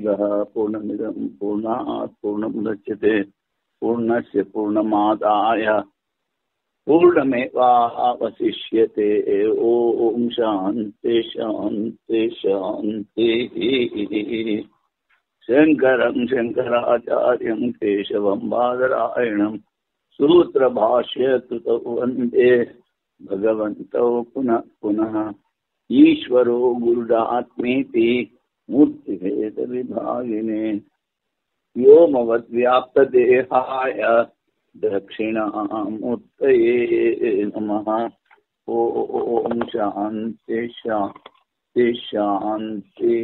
పూర్ణమదః పూర్ణమిదం పూర్ణాత్ పూర్ణముదచ్యతే పూర్ణస్య పూర్ణమాదాయ పూర్ణమేవావశిష్యతే. ఓం శాంతి శాంతి శాంతి. శంకరం శంకరాచార్యం కేశవం బాదరాయణం సూత్రభాష్యకృతౌ వందే భగవంతౌ పునః పునః. ఈశ్వరో గురురాత్మేతి మూర్తిభేద విభాగినే వ్యోమవద్వ్యాప్తదేహాయ దక్షిణామూర్తయే నమః. ఓం శాంతి శాంతి శాంతి.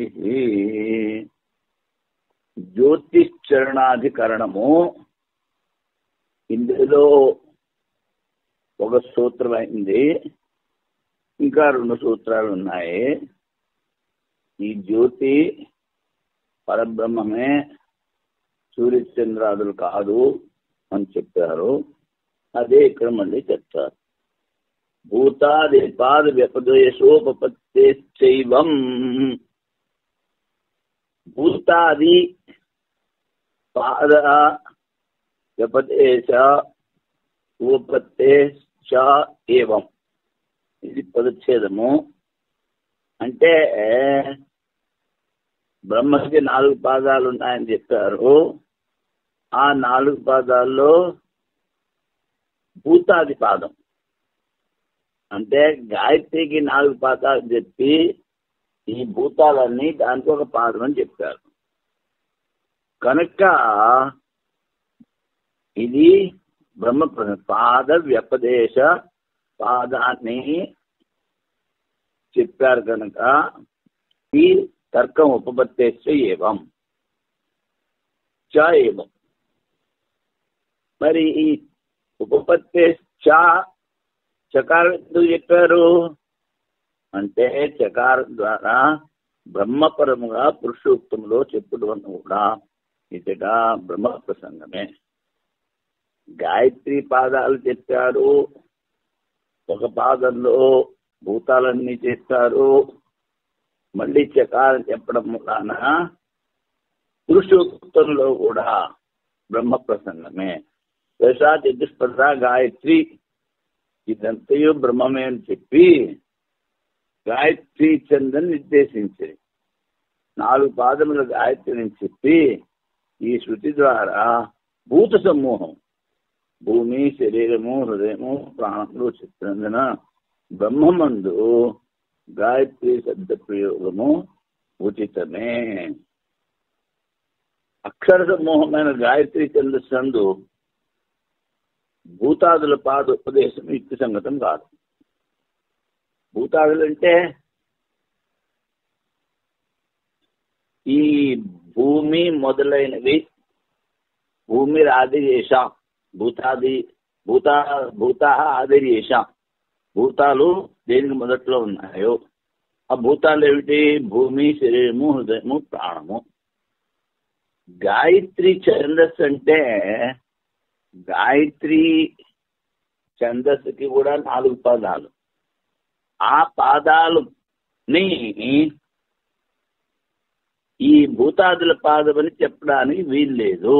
జ్యోతిశ్చరణాధికరణము ఇందులో ఒక సూత్రం అయింది, ఇంకా 2 సూత్రాలు ఉన్నాయి. ఈ జ్యోతి పరబ్రహ్మమే, సూర్యచంద్రాదులు కాదు అని చెప్పారు. అదే ఇక్కడ మళ్ళీ చెప్తారు. భూతాది పాద వ్యపదేశోపపత్తేశ్చైవం. భూతాది పాద వ్యపదేశ ఉపపత్తేశ్చ ఏవం. ఇది పదచ్ఛేదము. అంటే బ్రహ్మకి 4 పాదాలు ఉన్నాయని చెప్పారు. ఆ 4 పాదాల్లో భూతాది పాదం అంటే గాయత్రికి 4 పాదాలు చెప్పి ఈ భూతాలన్నీ దానికి ఒక పాదం అని చెప్పారు. కనుక ఇది బ్రహ్మ పాద వ్యపదేశ పాదాన్ని చెప్పారు. కనుక ఈ తర్కం ఉపపత్తేశ్చ ఏవం చ ఏవం. మరి ఈ ఉపపత్తేశ్చ చకారం ఎందుకు చెప్పారు అంటే చకారం ద్వారా బ్రహ్మపరముగా పురుషోక్తంలో చెప్పుడం కూడా ఇతడ బ్రహ్మ ప్రసంగమే. గాయత్రి పాదాలు చెప్పారు, ఒక పాదంలో భూతాలన్నీ చెప్పారు. మళ్ళీ చకారం చెప్పడం వలన పురుషోక్తంలో కూడా బ్రహ్మ ప్రసంగమే. దశ చతుష్పద గాయత్రి ఇదంతయు బ్రహ్మమే అని చెప్పి గాయత్రి ఛందని నిర్దేశించింది. 4 పాదముల గాయత్రిని చెప్పి ఈ శృతి ద్వారా భూత సమూహం భూమి, శరీరము, హృదయము, ప్రాణములు చిత్రందన బ్రహ్మమందు గాయత్రి శబ్ద ప్రయోగము ఉచితమే. అక్షర సమూహమైన గాయత్రి ఛందస్సందు భూతాదుల పాద ఉపదేశం యుక్తి సంగతం కాదు. భూతాదులు అంటే ఈ భూమి మొదలైనవి. భూమి ఆదిర్యేషాం భూతాది భూత ఆదిర్యేషాం. భూతాలు దేనికి మొదట్లో ఉన్నాయో ఆ భూతాలు ఏమిటి? భూమి, శరీరము, హృదయము, ప్రాణము. గాయత్రి ఛందస్సు అంటే గాయత్రి ఛందస్సుకి కూడా 4 పాదాలు. ఆ పాదాలని ఈ భూతాదుల పాదమని చెప్పడానికి వీల్లేదు.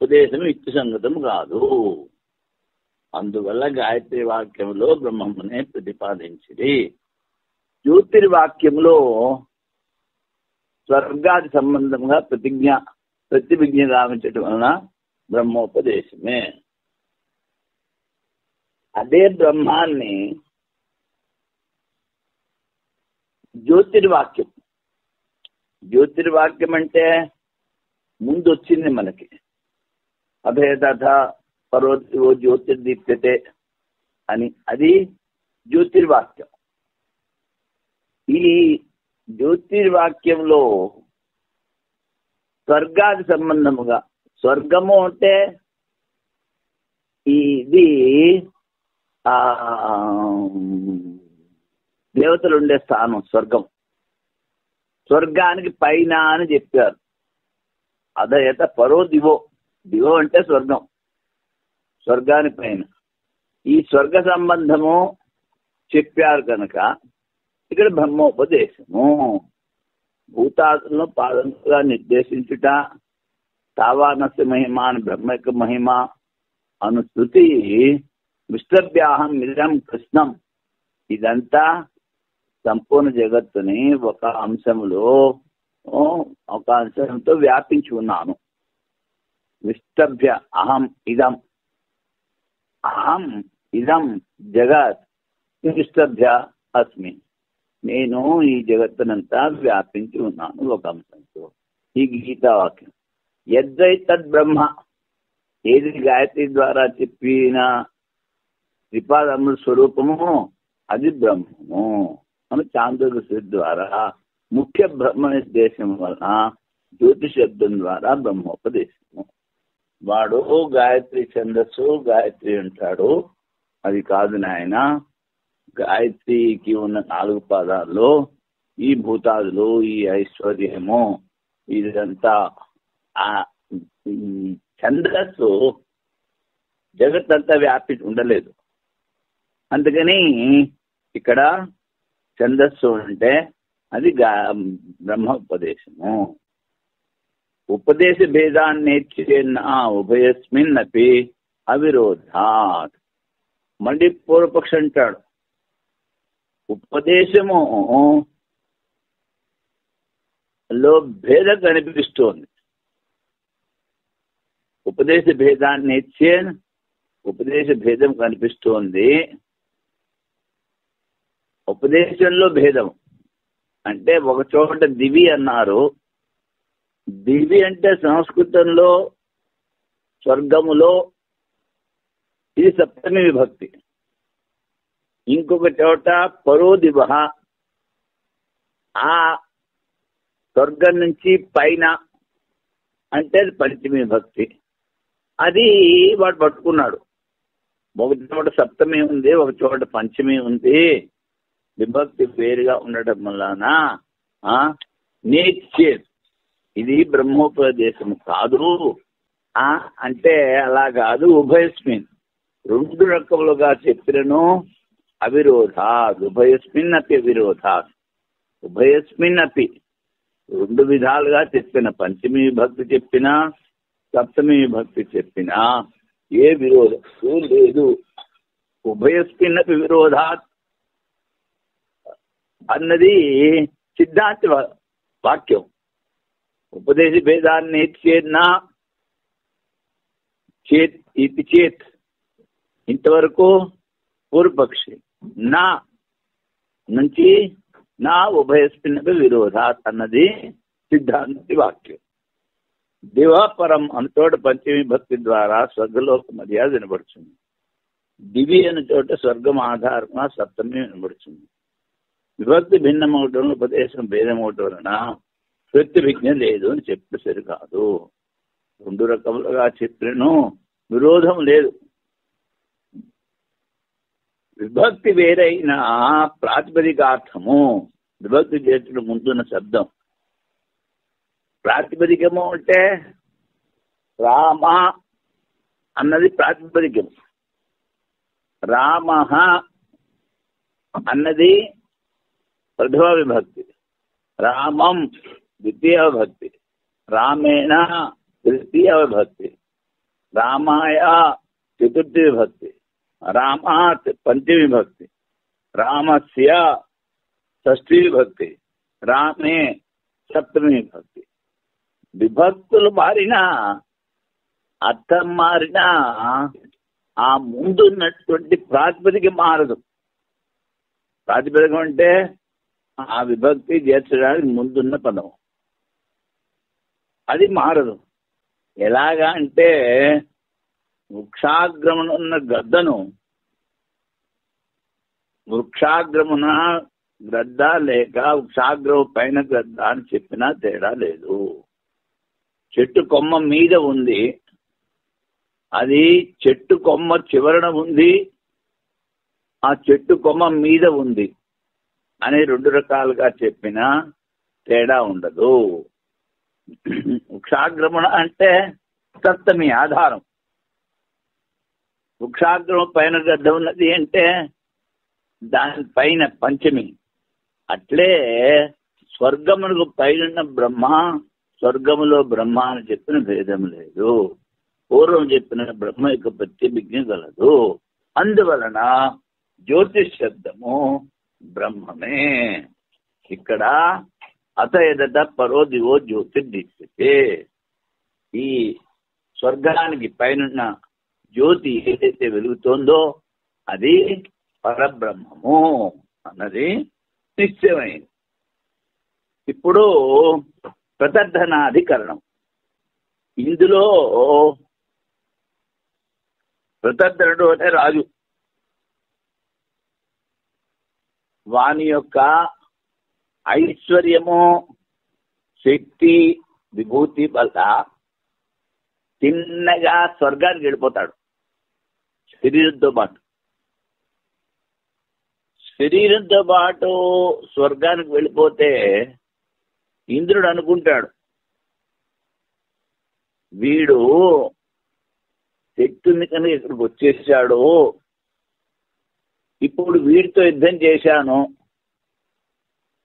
ఉపదేశం యుక్తి సంగతం కాదు. అందువల్ల గాయత్రి వాక్యంలో బ్రహ్మమునే ప్రతిపాదించింది. జ్యోతిర్వాక్యంలో స్వర్గాది సంబంధంగా ప్రతివిజ్ఞ గావించడం వలన బ్రహ్మోపదేశమే. అదే బ్రహ్మాన్ని జ్యోతిర్వాక్యం. జ్యోతిర్వాక్యం అంటే ముందు వచ్చింది మనకి. అభేదథ పర్వతో జ్యోతిర్దీప్యతే అని, అది జ్యోతిర్వాక్యం. ఈ జ్యోతిర్వాక్యంలో స్వర్గాది సంబంధముగా, స్వర్గము అంటే ఇది దేవతలు ఉండే స్థానం స్వర్గం. స్వర్గానికి పైన అని చెప్పారు. అదయత పరో దివో. దివో అంటే స్వర్గం, స్వర్గాని పైన. ఈ స్వర్గ సంబంధము చెప్పారు కనుక ఇక్కడ బ్రహ్మోపదేశము. భూతాదులను పాదములుగా నిర్దేశించుట, తావానస్య మహిమ అని బ్రహ్మ యొక్క మహిమ అను స్థుతి, విష్టభ్యాహం ఇదం కృష్ణం, ఇదంతా సంపూర్ణ జగత్తుని ఒక అంశంతో వ్యాపించి ఉన్నాను. విష్టభ్య అహం ఇదం జగత్ విష్టభ్య అస్మి, నేను ఈ జగత్తునంతా వ్యాపించి ఉన్నాను ఒక అంశంతో. ఈ గీతావాక్యం యద్వై తద్ బ్రహ్మ, ఏది గాయత్రి ద్వారా చెప్పిన త్రిపాదముల స్వరూపము అది బ్రహ్మము అని చాంద్రోదశ ద్వారా ముఖ్య బ్రహ్మ నిర్దేశం వలన జ్యోతి శబ్దం ద్వారా బ్రహ్మోపదేశము. వాడు గాయత్రి ఛందస్సు గాయత్రి అంటాడు, అది కాదు నాయన. గాయత్రికి ఉన్న 4 పాదాల్లో ఈ భూతాదులు, ఈ ఐశ్వర్యము, ఇదంతా ఈ ఛందస్సు జగత్తంతా వ్యాపి ఉండలేదు. అందుకని ఇక్కడ ఛందస్సు అంటే అది బ్రహ్మోపదేశము. ఉపదేశ భేదాన్ని ఉభయస్మిన్ అపి అవిరోధాత్. మళ్ళీ పూర్వపక్ష అంటాడు, ఉపదేశము లో భేదం కనిపిస్తోంది. ఉపదేశ భేదాన్ని ఉపదేశ భేదం కనిపిస్తోంది. ఉపదేశంలో భేదం అంటే ఒక చోట దివి అన్నారు. దివి అంటే సంస్కృతంలో స్వర్గములో, ఇది సప్తమి విభక్తి. ఇంకొక చోట పరో దివ, ఆ స్వర్గం నుంచి పైన అంటే పంచమి విభక్తి. అది వాడు పట్టుకున్నాడు. ఒక చోట సప్తమి ఉంది, ఒక చోట పంచమి ఉంది. విభక్తి వేరుగా ఉండటం వలన నేర్చేది ఇది బ్రహ్మోపదేశము కాదు అంటే అలా కాదు. ఉభయస్మిన్ 2 రకములుగా చెప్పినను అవిరోధాత్, ఉభయస్మిన్ అపి అవిరోధాత్. ఉభయస్మిన్ అపి 2 విధాలుగా చెప్పిన, పంచమి విభక్తి చెప్పినా సప్తమి విభక్తి చెప్పినా ఏ విరోధం లేదు. ఉభయస్మిన్ అపి విరోధాత్ అన్నది సిద్ధాంత వాక్యం. ఉపదేశ భేదాన్ని చేత్ ఇంతవరకు పూర్వపక్షి నా నుంచి నా ఉభయస్మిన్నపి విరోధాత్ అన్నది సిద్ధాంతి వాక్యం. దివాపరం అంతోట పంచమి భక్తి ద్వారా స్వర్గలోక మర్యాద వినబడుతుంది. దివి అనే చోట స్వర్గం ఆధారంగా సప్తమి వినబడుతుంది. విభక్తి భిన్నమవటం, ఉపదేశం భేదమవటం వలన ప్రతిభిజ్ఞ లేదు అని చెప్పి సరికాదు. 2 రకములుగా చెప్పినను విరోధం లేదు. విభక్తి వేరైన ప్రాతిపదికార్థము, విభక్తి చేర్చడం ముందున్న శబ్దం. ప్రాతిపదికము అంటే రామ అన్నది ప్రాతిపదికము, రామ అన్నది ప్రథమ విభక్తి, రామం ద్వితీయ విభక్తి, రామేణ తృతీయ విభక్తి, రామాయ చతుర్థి విభక్తి, రామాత్ పంచమి విభక్తి, రామస్య షష్ఠీ విభక్తి, రామే సప్తమి విభక్తి. విభక్తులు మారినా అర్థం మారినా ఆ ముందున్నటువంటి ప్రాతిపదిక మారదు. ప్రాతిపదికం అంటే ఆ విభక్తి చేర్చడానికి ముందున్న పదం, అది మారదు. ఎలాగా అంటే వృక్షాగ్రమున ఉన్న గద్దను వృక్షాగ్రమున గ్రద్ద లేక వృక్షాగ్రము పైన గ్రద్ద అని చెప్పినా తేడా లేదు. చెట్టు కొమ్మ మీద ఉంది, అది చెట్టు కొమ్మ చివరన ఉంది, ఆ చెట్టు కొమ్మ మీద ఉంది అని 2 రకాలుగా చెప్పినా తేడా ఉండదు. వృక్షాగ్రమణ అంటే సప్తమి ఆధారం, వృక్షాగ్రమం పైన గద్ద ఉన్నది అంటే దానిపైన పంచమి. అట్లే స్వర్గమునకు పైన బ్రహ్మ, స్వర్గములో బ్రహ్మ అని చెప్పిన భేదం లేదు. పూర్వం చెప్పిన బ్రహ్మ యొక్క ప్రతిభిజ్ఞ గలదు. అందువలన జ్యోతిష్ శబ్దము బ్రహ్మమే. ఇక్కడ అత ఎదట పరో దివో జ్యోతిర్దీప్యతే. ఈ స్వర్గానికి పైన జ్యోతి ఏదైతే వెలుగుతోందో అది పరబ్రహ్మము అన్నది నిశ్చయమైంది. ఇప్పుడు ప్రతర్ధనాధికరణం. ఇందులో ప్రతర్ధనుడు అంటే రాజు. వాని యొక్క ఐశ్వర్యము, శక్తి, విభూతి వల్ల తిన్నగా స్వర్గానికి వెళ్ళిపోతాడు శరీరంతో పాటు. శరీరంతో పాటు స్వర్గానికి వెళ్ళిపోతే ఇంద్రుడు అనుకుంటాడు, వీడు శక్తి ఉంది కనుక ఇక్కడికి వచ్చేసాడు, ఇప్పుడు వీడితో యుద్ధం చేశాను,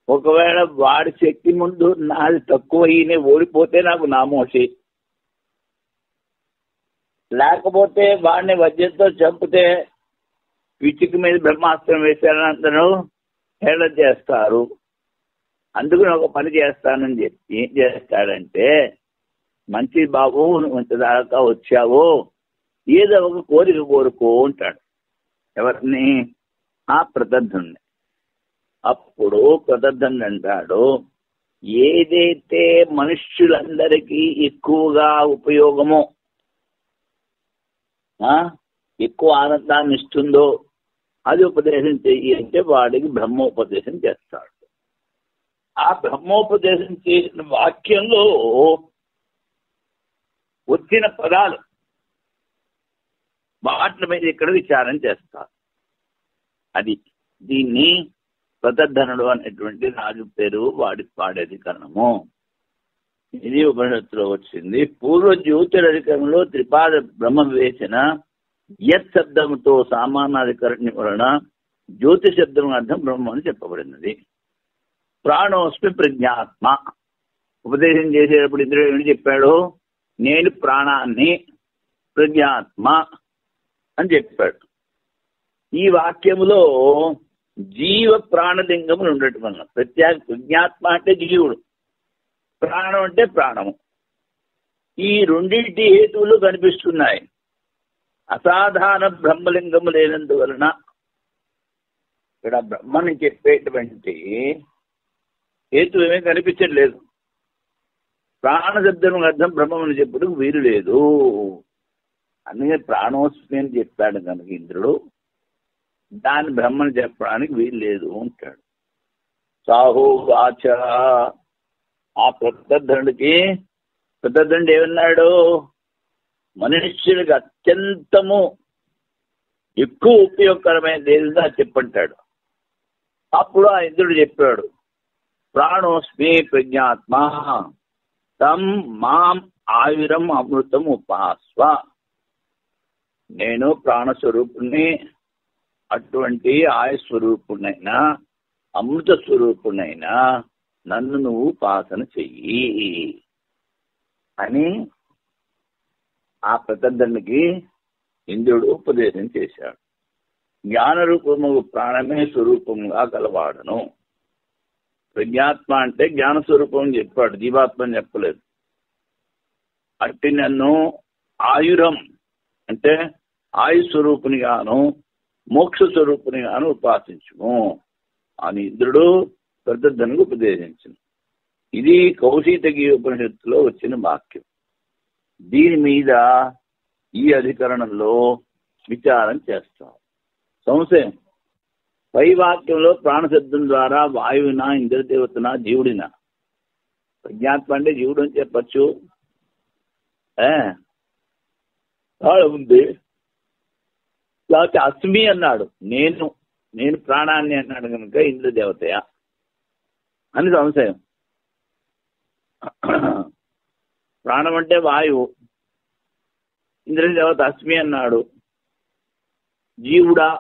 ఒకవేళ వాడి శక్తి ముందు నాది తక్కువ ఈయన ఓడిపోతే నాకు నామోషి, లేకపోతే వాడిని వజ్రంతో చంపితే పిచ్చికి మీద బ్రహ్మాస్త్రం వేశారని అందరూ హేళన చేస్తారు. అందుకని ఒక పని చేస్తానని చెప్పి ఏం చేస్తాడంటే, మంచి బాబు నువ్వు ఇంతదాకా వచ్చావు, ఏదో ఒక కోరిక కోరుకో ఉంటాడు. ఎవరిని? ఆ ప్రతర్ధుణ్ణి. అప్పుడు ప్రతర్ధుడు అంటాడు, ఏదైతే మనుష్యులందరికీ ఎక్కువగా ఉపయోగమో, ఎక్కువ ఆనందాన్ని ఇస్తుందో అది ఉపదేశం చెయ్యి అంటే వాడికి బ్రహ్మోపదేశం చేస్తాడు. ఆ బ్రహ్మోపదేశం చేసిన వాక్యంలో వచ్చిన పదాలు వాటి మీద ఇక్కడ విచారం చేస్తారు. అది దీన్ని ప్రతర్ధనుడు అనేటువంటి రాజు పేరు వాడి పాడేధికరణము. ఇది ఉపనిషత్తులో వచ్చింది. పూర్వ జ్యోతిరధికరణలో త్రిపాద బ్రహ్మ వివేచన యత్ శబ్దముతో సామానాధికరణి వలన జ్యోతి శబ్దం అర్థం బ్రహ్మ అని చెప్పబడినది. ప్రాణోస్మి ప్రజ్ఞాత్మ. ఉపదేశం చేసేటప్పుడు ఇంద్రుడు ఏమని చెప్పాడు? నేను ప్రాణాన్ని ప్రజ్ఞాత్మ అని చెప్పాడు. ఈ వాక్యములో జీవ ప్రాణలింగములు ఉండటం వలన ప్రజ్ఞాత్మ అంటే జీవుడు, ప్రాణం అంటే ప్రాణము. ఈ రెండింటి హేతువులు కనిపిస్తున్నాయి. అసాధారణ బ్రహ్మలింగము లేనందువలన ఇక్కడ బ్రహ్మని చెప్పేటువంటి హేతు ఏమీ కనిపించట్లేదు. ప్రాణశబ్దం అర్థం బ్రహ్మని చెప్పడం వీలు లేదు. అందుకే ప్రాణోస్మి అని చెప్పాడు కనుక ఇంద్రుడు, దాన్ని బ్రహ్మని చెప్పడానికి వీలు లేదు అంటాడు. సాహోవాచ. ఆ ప్రతర్ధనుడికి ప్రతర్ధనుడు ఏమన్నాడు? మనుష్యుడికి అత్యంతము ఎక్కువ ఉపయోగకరమైనది ఏదో చెప్పంటాడు. అప్పుడు ఆ ఇంద్రుడు చెప్పాడు, ప్రాణోస్మి ప్రజ్ఞాత్మ తం మాం ఆయురం అమృతం ఉపాస్వ. నేను ప్రాణస్వరూపుణ్ణి, అటువంటి ఆయుస్వరూపుణ్ణైనా అమృత స్వరూపుణ్ణైనా నన్ను నువ్వు ఉపాసన చెయ్యి అని ఆ ప్రతర్ధనుడికి ఇంద్రుడు ఉపదేశం చేశాడు. జ్ఞానరూపము ప్రాణమే స్వరూపంగా కలవాడను. ప్రజ్ఞాత్మ అంటే జ్ఞాన స్వరూపం అని చెప్పాడు, జీవాత్మ అని చెప్పలేదు. అట్టి నన్ను ఆయురం అంటే ఆయుస్వరూపునిగాను మోక్ష స్వరూపునిగాను ఉపాసించుము అని ఇంద్రుడు ప్రతర్ధనుడికి ఉపదేశించింది. ఇది కౌశితకి ఉపనిషత్తులో వచ్చిన వాక్యం. దీని మీద ఈ అధికరణంలో విచారం చేస్తాం. సంశయం, పై వాక్యంలో ప్రాణశబ్దం ద్వారా వాయువునా, ఇంద్రదేవతనా, జీవుడినా? ప్రజ్ఞాత్మ అంటే జీవుడు అని చెప్పచ్చు ఉంది. లేకపోతే అస్మి అన్నాడు, నేను ప్రాణాన్ని అన్నాడు కనుక ఇంద్రదేవతయా అని సంశయం. ప్రాణం అంటే వాయువు, ఇంద్రదేవత అస్మి అన్నాడు, జీవుడా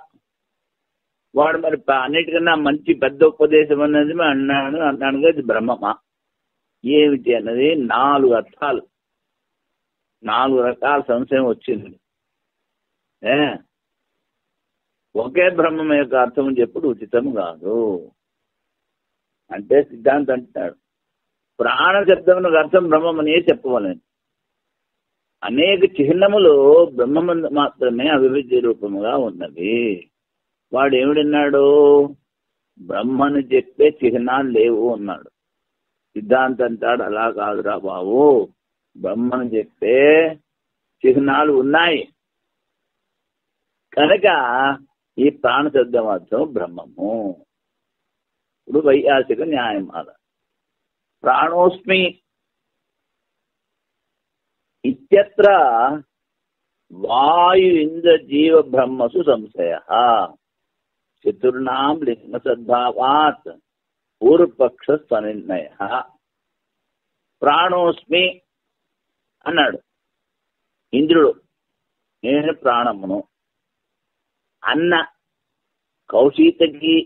వాడు మరి అన్నిటికన్నా మంచి పెద్ద ఉపదేశం అన్నది అన్నాను కదా బ్రహ్మమా ఏమిటి అన్నది 4 అర్థాలు, 4 రకాల సంశయం వచ్చింది. ఒకే బ్రహ్మం యొక్క అర్థం చెప్పుడు ఉచితం కాదు అంటే సిద్ధాంతం అంటాడు ప్రాణ శబ్దమునకు అర్థం బ్రహ్మమనే చెప్పవలని. అనేక చిహ్నములు బ్రహ్మమందు మాత్రమే అభివృద్ధి రూపముగా ఉన్నవి. వాడు ఏమిడన్నాడు? బ్రహ్మను చెప్పే చిహ్నాలు లేవు అన్నాడు. సిద్ధాంతం అంటాడు అలా కాదురా బాబు, బ్రహ్మను చెప్పే చిహ్నాలు ఉన్నాయి కనుక ఈ ప్రాణ శబ్దం అర్థం బ్రహ్మము. ఇప్పుడు వైయాసిక న్యాయమాల ప్రాణోస్మి ఇత్యత్ర వాయు ఇంద్ర జీవ బ్రహ్మసు సంశయ చతుర్ణాం లింగ సద్భావాత్ పూర్వపక్ష స్వనిర్ణయ. ప్రాణోస్మి అన్నాడు ఇంద్రుడు, నేను ప్రాణమును అన్న కౌశీతకి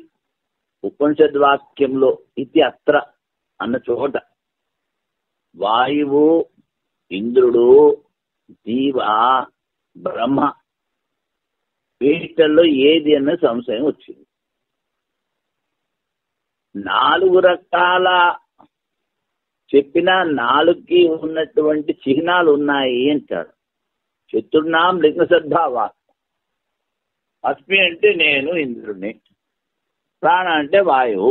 ఉపనిషద్వాక్యంలో ఇది అత్ర అన్న చోట వాయువు ఇంద్రుడు జీవ బ్రహ్మ వీటిల్లో ఏది అన్న సంశయం వచ్చింది. 4 రకాల చెప్పిన 4కి ఉన్నటువంటి చిహ్నాలు ఉన్నాయి అంటాడు. చతుర్నాం లింగ సద్భావా, అస్మి అంటే నేను ఇంద్రుడిని, ప్రాణ అంటే వాయువు,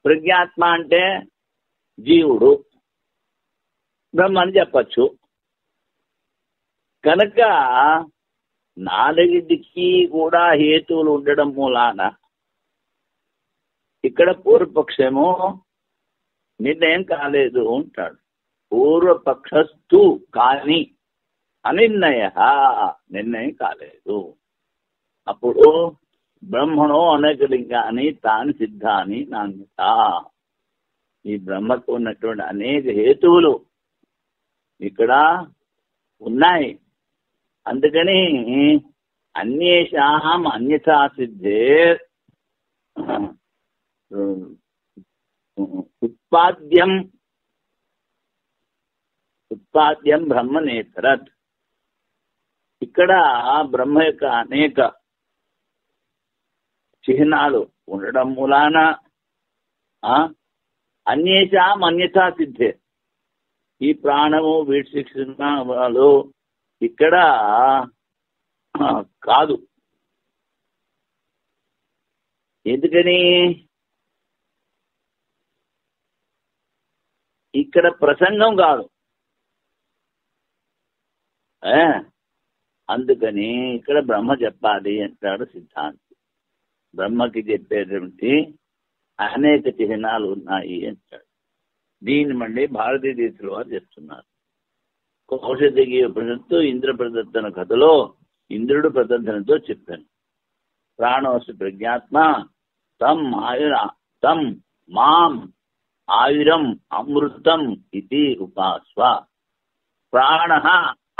ప్రజ్ఞాత్మ అంటే జీవుడు, బ్రహ్మ అని చెప్పచ్చు. కనుక 4కి కూడా హేతువులు ఉండడం మూలాన ఇక్కడ పూర్వపక్షమో నిర్ణయం కాలేదు అంటాడు. పూర్వపక్షస్తు కానీ అనిర్ణయ, నిర్ణయం కాలేదు. అప్పుడు బ్రహ్మణో అనేక లింగాన్ని తాని సిద్ధాన్ని నాణ్యత, ఈ బ్రహ్మకు ఉన్నటువంటి అనేక హేతువులు ఇక్కడ ఉన్నాయి. అందుకని అన్యేషాం అన్యథా సిద్ధే ఉత్పాద్యం బ్రహ్మనేతరత్. ఇక్కడ బ్రహ్మ యొక్క అనేక చిహ్నాలు ఉండడం మూలాన అన్యేషాం అన్యథా సిద్ధే, ఈ ప్రాణము వీటి శిక్షణలు ఇక్కడ కాదు. ఎందుకని? ఇక్కడ ప్రసంగం కాదు. అందుకని ఇక్కడ బ్రహ్మ చెప్పాలి అంటాడు సిద్ధాంతి. బ్రహ్మకి చెప్పేటువంటి అనేక చిహ్నాలు ఉన్నాయి అంటాడు. దీన్ని మళ్ళీ భారతీయ దేశంలో వారు చెప్తున్నారు. కౌశికీ ఉపనిషత్తు ఇంద్ర ప్రదర్శన కథలో ఇంద్రుడు ప్రదర్శనతో చెప్పాను. ప్రాణోస్మి ప్రజ్ఞాత్మ తం మాం ఆయురం అమృతం ఇది ఉపాస్వ. ప్రాణ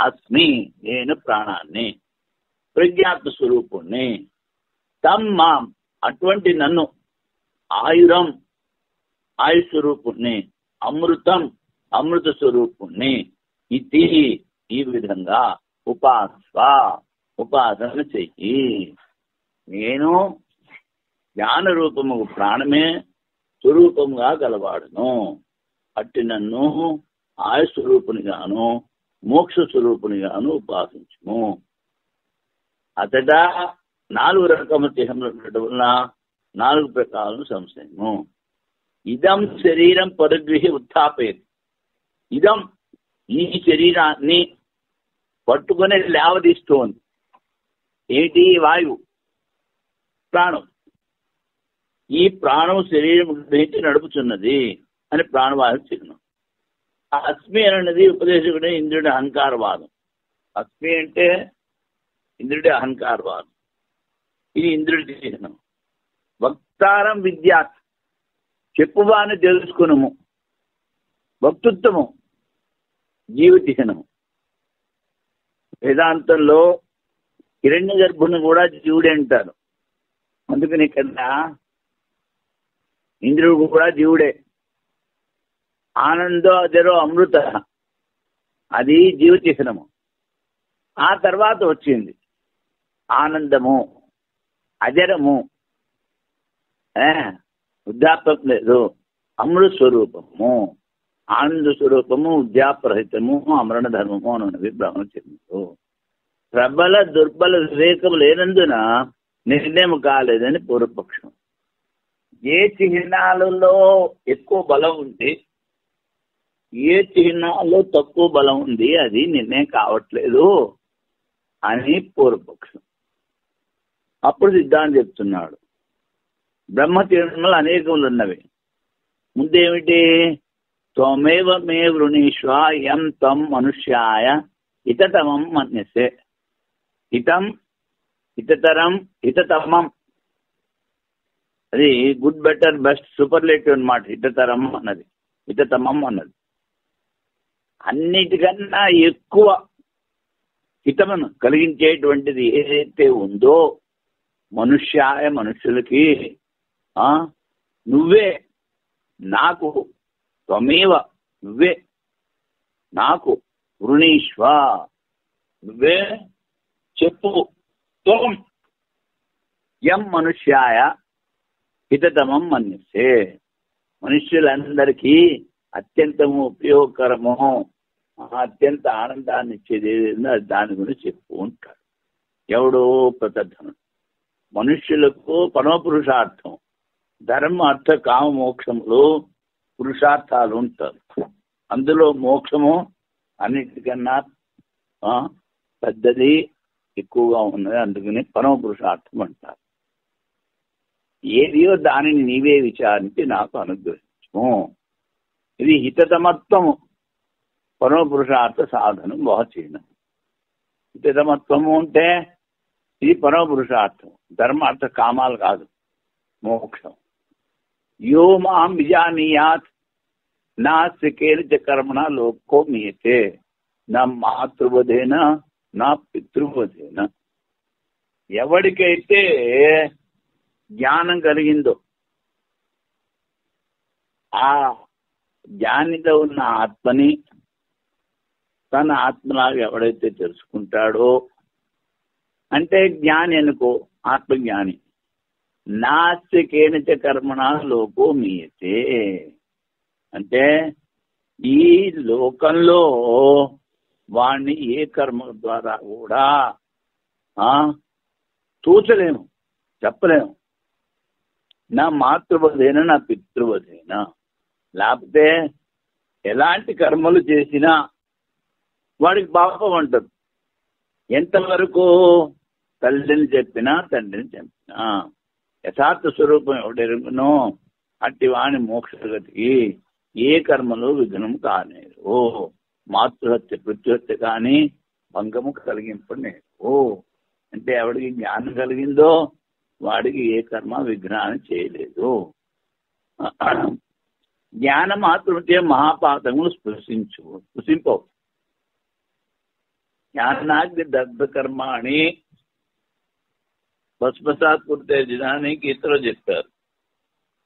అస్మి, నేను ప్రాణాన్ని, ప్రజ్ఞాత్మ స్వరూపుణ్ణి, తం మాం అటువంటి నన్ను, ఆయురం ఆయుష్ స్వరూపుణ్ణి, అమృతం అమృత స్వరూపుణ్ణి, ఇది ఈ విధంగా ఉపాస్వ, ఉపాసన చెయ్యి. నేను జ్ఞాన రూపము ప్రాణమే స్వరూపంగా గలవాడును, అట్టి నన్ను ఆయుష్ స్వరూపునిగాను మోక్ష స్వరూపునిగాను ఉపాసించుము. అతడ 4 రకముల చిహ్నములు ఉండటం వలన 4 ప్రకారం సంశయము. ఇదం శరీరం పరిగృహి ఉత్థాపయతి. ఇదం ఈ శరీరాన్ని పట్టుకుని లేవదీస్తోంది. ఏంటి? వాయువు, ప్రాణం. ఈ ప్రాణం శరీరం గ్రహించి నడుపుతున్నది అని ప్రాణవాయు చిహ్నం. అస్మి అన్నది ఉపదేశకుడే ఇంద్రుడి అహంకారవాదం. అస్మి అంటే ఇంద్రుడి అహంకారవాదం. ఇది ఇంద్రుడి చిహ్నం. వక్తారం విద్యా, చెప్పువాని తెలుసుకునము. వక్తృత్వము జీవ చిహ్నము. వేదాంతంలో హిరణ్య గర్భుని కూడా జీవుడే అంటారు. అందుకని ఇక్కడ ఇంద్రుడు కూడా జీవుడే. ఆనందో అజరో అమృత, అది జీవచిహ్నము. ఆ తర్వాత వచ్చింది ఆనందము, అజరము, వృద్ధాప్యం లేదు, అమృత స్వరూపము, ఆనంద స్వరూపము, వృద్ధాప్రహితము, అమరణ ధర్మము అని బ్రహ్మ చెప్పింది. ప్రబల దుర్బల వివేకం లేనందున నిర్ణయం కాలేదని పూర్వపక్షం. ఏ చిహ్నాలలో ఎక్కువ బలం ఉంది, ఏ చిహ్నాల్లో తక్కువ బలం ఉంది, అది నిర్ణయం కావట్లేదు అని పూర్వపక్షం. అప్పుడు సిద్ధాంతం చెప్తున్నాడు, బ్రహ్మ చిహ్నములు అనేకములు ఉన్నవి. ముందేమిటి? త్వమేవ మే వృణీష్వ యం తం మనుష్యాయ హితతమం మన్యసే. హితం, హితతరం, హితతమం, అది గుడ్, బెటర్, బెస్ట్, సూపర్లేటివ్ అన్నమాట. హితతరం అన్నది, హితతమం అన్నది అన్నిటికన్నా ఎక్కువ హితమును కలిగించేటువంటిది ఏదైతే ఉందో మనుష్యాయ, మనుషులకి నువ్వే నాకు, త్వమేవ నువ్వే నాకు, వృణీష్వ నువ్వే చెప్పు, త్వం యం మనుష్యాయ హితతమం మన్యసే, మనుష్యులందరికీ అత్యంతము ఉపయోగకరము, అత్యంత ఆనందాన్ని ఇచ్చేది ఏదైనా దాని గురించి చెప్పు ఉంటాడు. ఎవడో ప్రతద్ధనుడు. మనుష్యులకు పరమపురుషార్థం, ధర్మ అర్థ కామ మోక్షములు పురుషార్థాలు ఉంటారు. అందులో మోక్షము అన్నిటికన్నా పెద్దది, ఎక్కువగా ఉన్నది. అందుకని పరమ పురుషార్థం అంటారు. ఏదియో దానిని నీవే విచారించి నాకు అనుగ్రహించము. ఇది హితతమత్వము, పరమ పురుషార్థ సాధనం బహుచీనం. హితతమత్వము అంటే ఇది పరమ పురుషార్థం, ధర్మార్థ కామాలు కాదు, మోక్షం. యో మాం విజానీయాత్ నాస్య కేనచ కర్మణ లోకో మీయతే నా మాతృవధేన నా పితృవధేన. ఎవరికైతే జ్ఞానం కలిగిందో, ఆ జ్ఞానిలో ఉన్న ఆత్మని తన ఆత్మలాగా ఎవడైతే తెలుసుకుంటాడో, అంటే జ్ఞాని అనుకో, ఆత్మజ్ఞాని. నాస్య కేనచ కర్మణ లోకో మీయతే అంటే ఈ లోకంలో వాణ్ణి ఏ కర్మ ద్వారా కూడా తూచలేము, చెప్పలేము. నా మాతృవధేన నా పితృవధేన, లేకపోతే ఎలాంటి కర్మలు చేసినా వాడికి పాపం అంటారు. ఎంతవరకు? తల్లిని చెప్పినా, తండ్రిని చెప్పినా. యథార్థ స్వరూపం ఎవడెరుగునో అట్టి వాణి మోక్షగతికి ఏ కర్మలు విఘ్నం కానేరు. మాతృహత్య పితృహత్య కానీ భంగము కలిగింపనేరు. అంటే ఎవడికి జ్ఞానం కలిగిందో వాడికి ఏ కర్మ విఘ్నాన్ని చేయలేదు. జ్ఞాన మాత్రమే మహాపాతములు స్పృశింపవు. జ్ఞానాగ్ని దగ్ధ కర్మాణి భస్మసాత్ కుర్తే జినాని గీతలో చెప్పారు.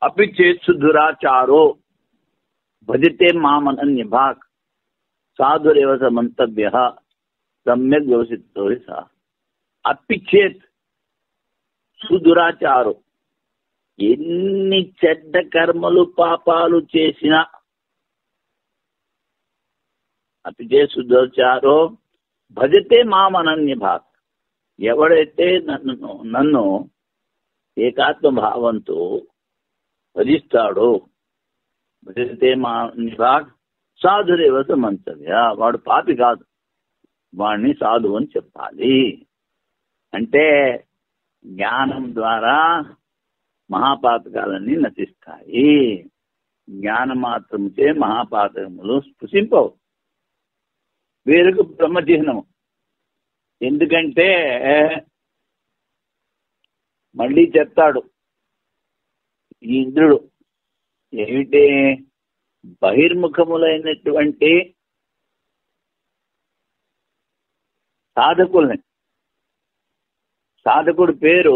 అపి చేత్సు దురాచారో భజతే మామనన్యభాక్ సాధురేవ సమంతవ్య సమ్యక్ వ్యవసితో సా. అప్పిచేత్ సుదురాచారు, ఎన్ని చెడ్డ కర్మలు పాపాలు చేసినా, అపిచే సుదురాచారో భజతే మామనన్య భాక్, ఎవడైతే నన్ను ఏకాత్మ భావంతో భజిస్తాడో, భజతే మామనన్య భాక్ సాధురేవ సమంతవ్య, వాడు పాపి కాదు, వాడిని సాధువు అని చెప్పాలి. అంటే జ్ఞానం ద్వారా మహాపాతకాలన్నీ నశిస్తాయి. జ్ఞానం మాత్రముచే మహాపాతకములు స్పృశింపవు. వీరికి బ్రహ్మచిహ్నము. ఎందుకంటే మళ్ళీ చెప్తాడు ఈ ఇంద్రుడు, ఏమిటి? బహిర్ముఖములైనటువంటి సాధకుల్ని, సాధకుడి పేరు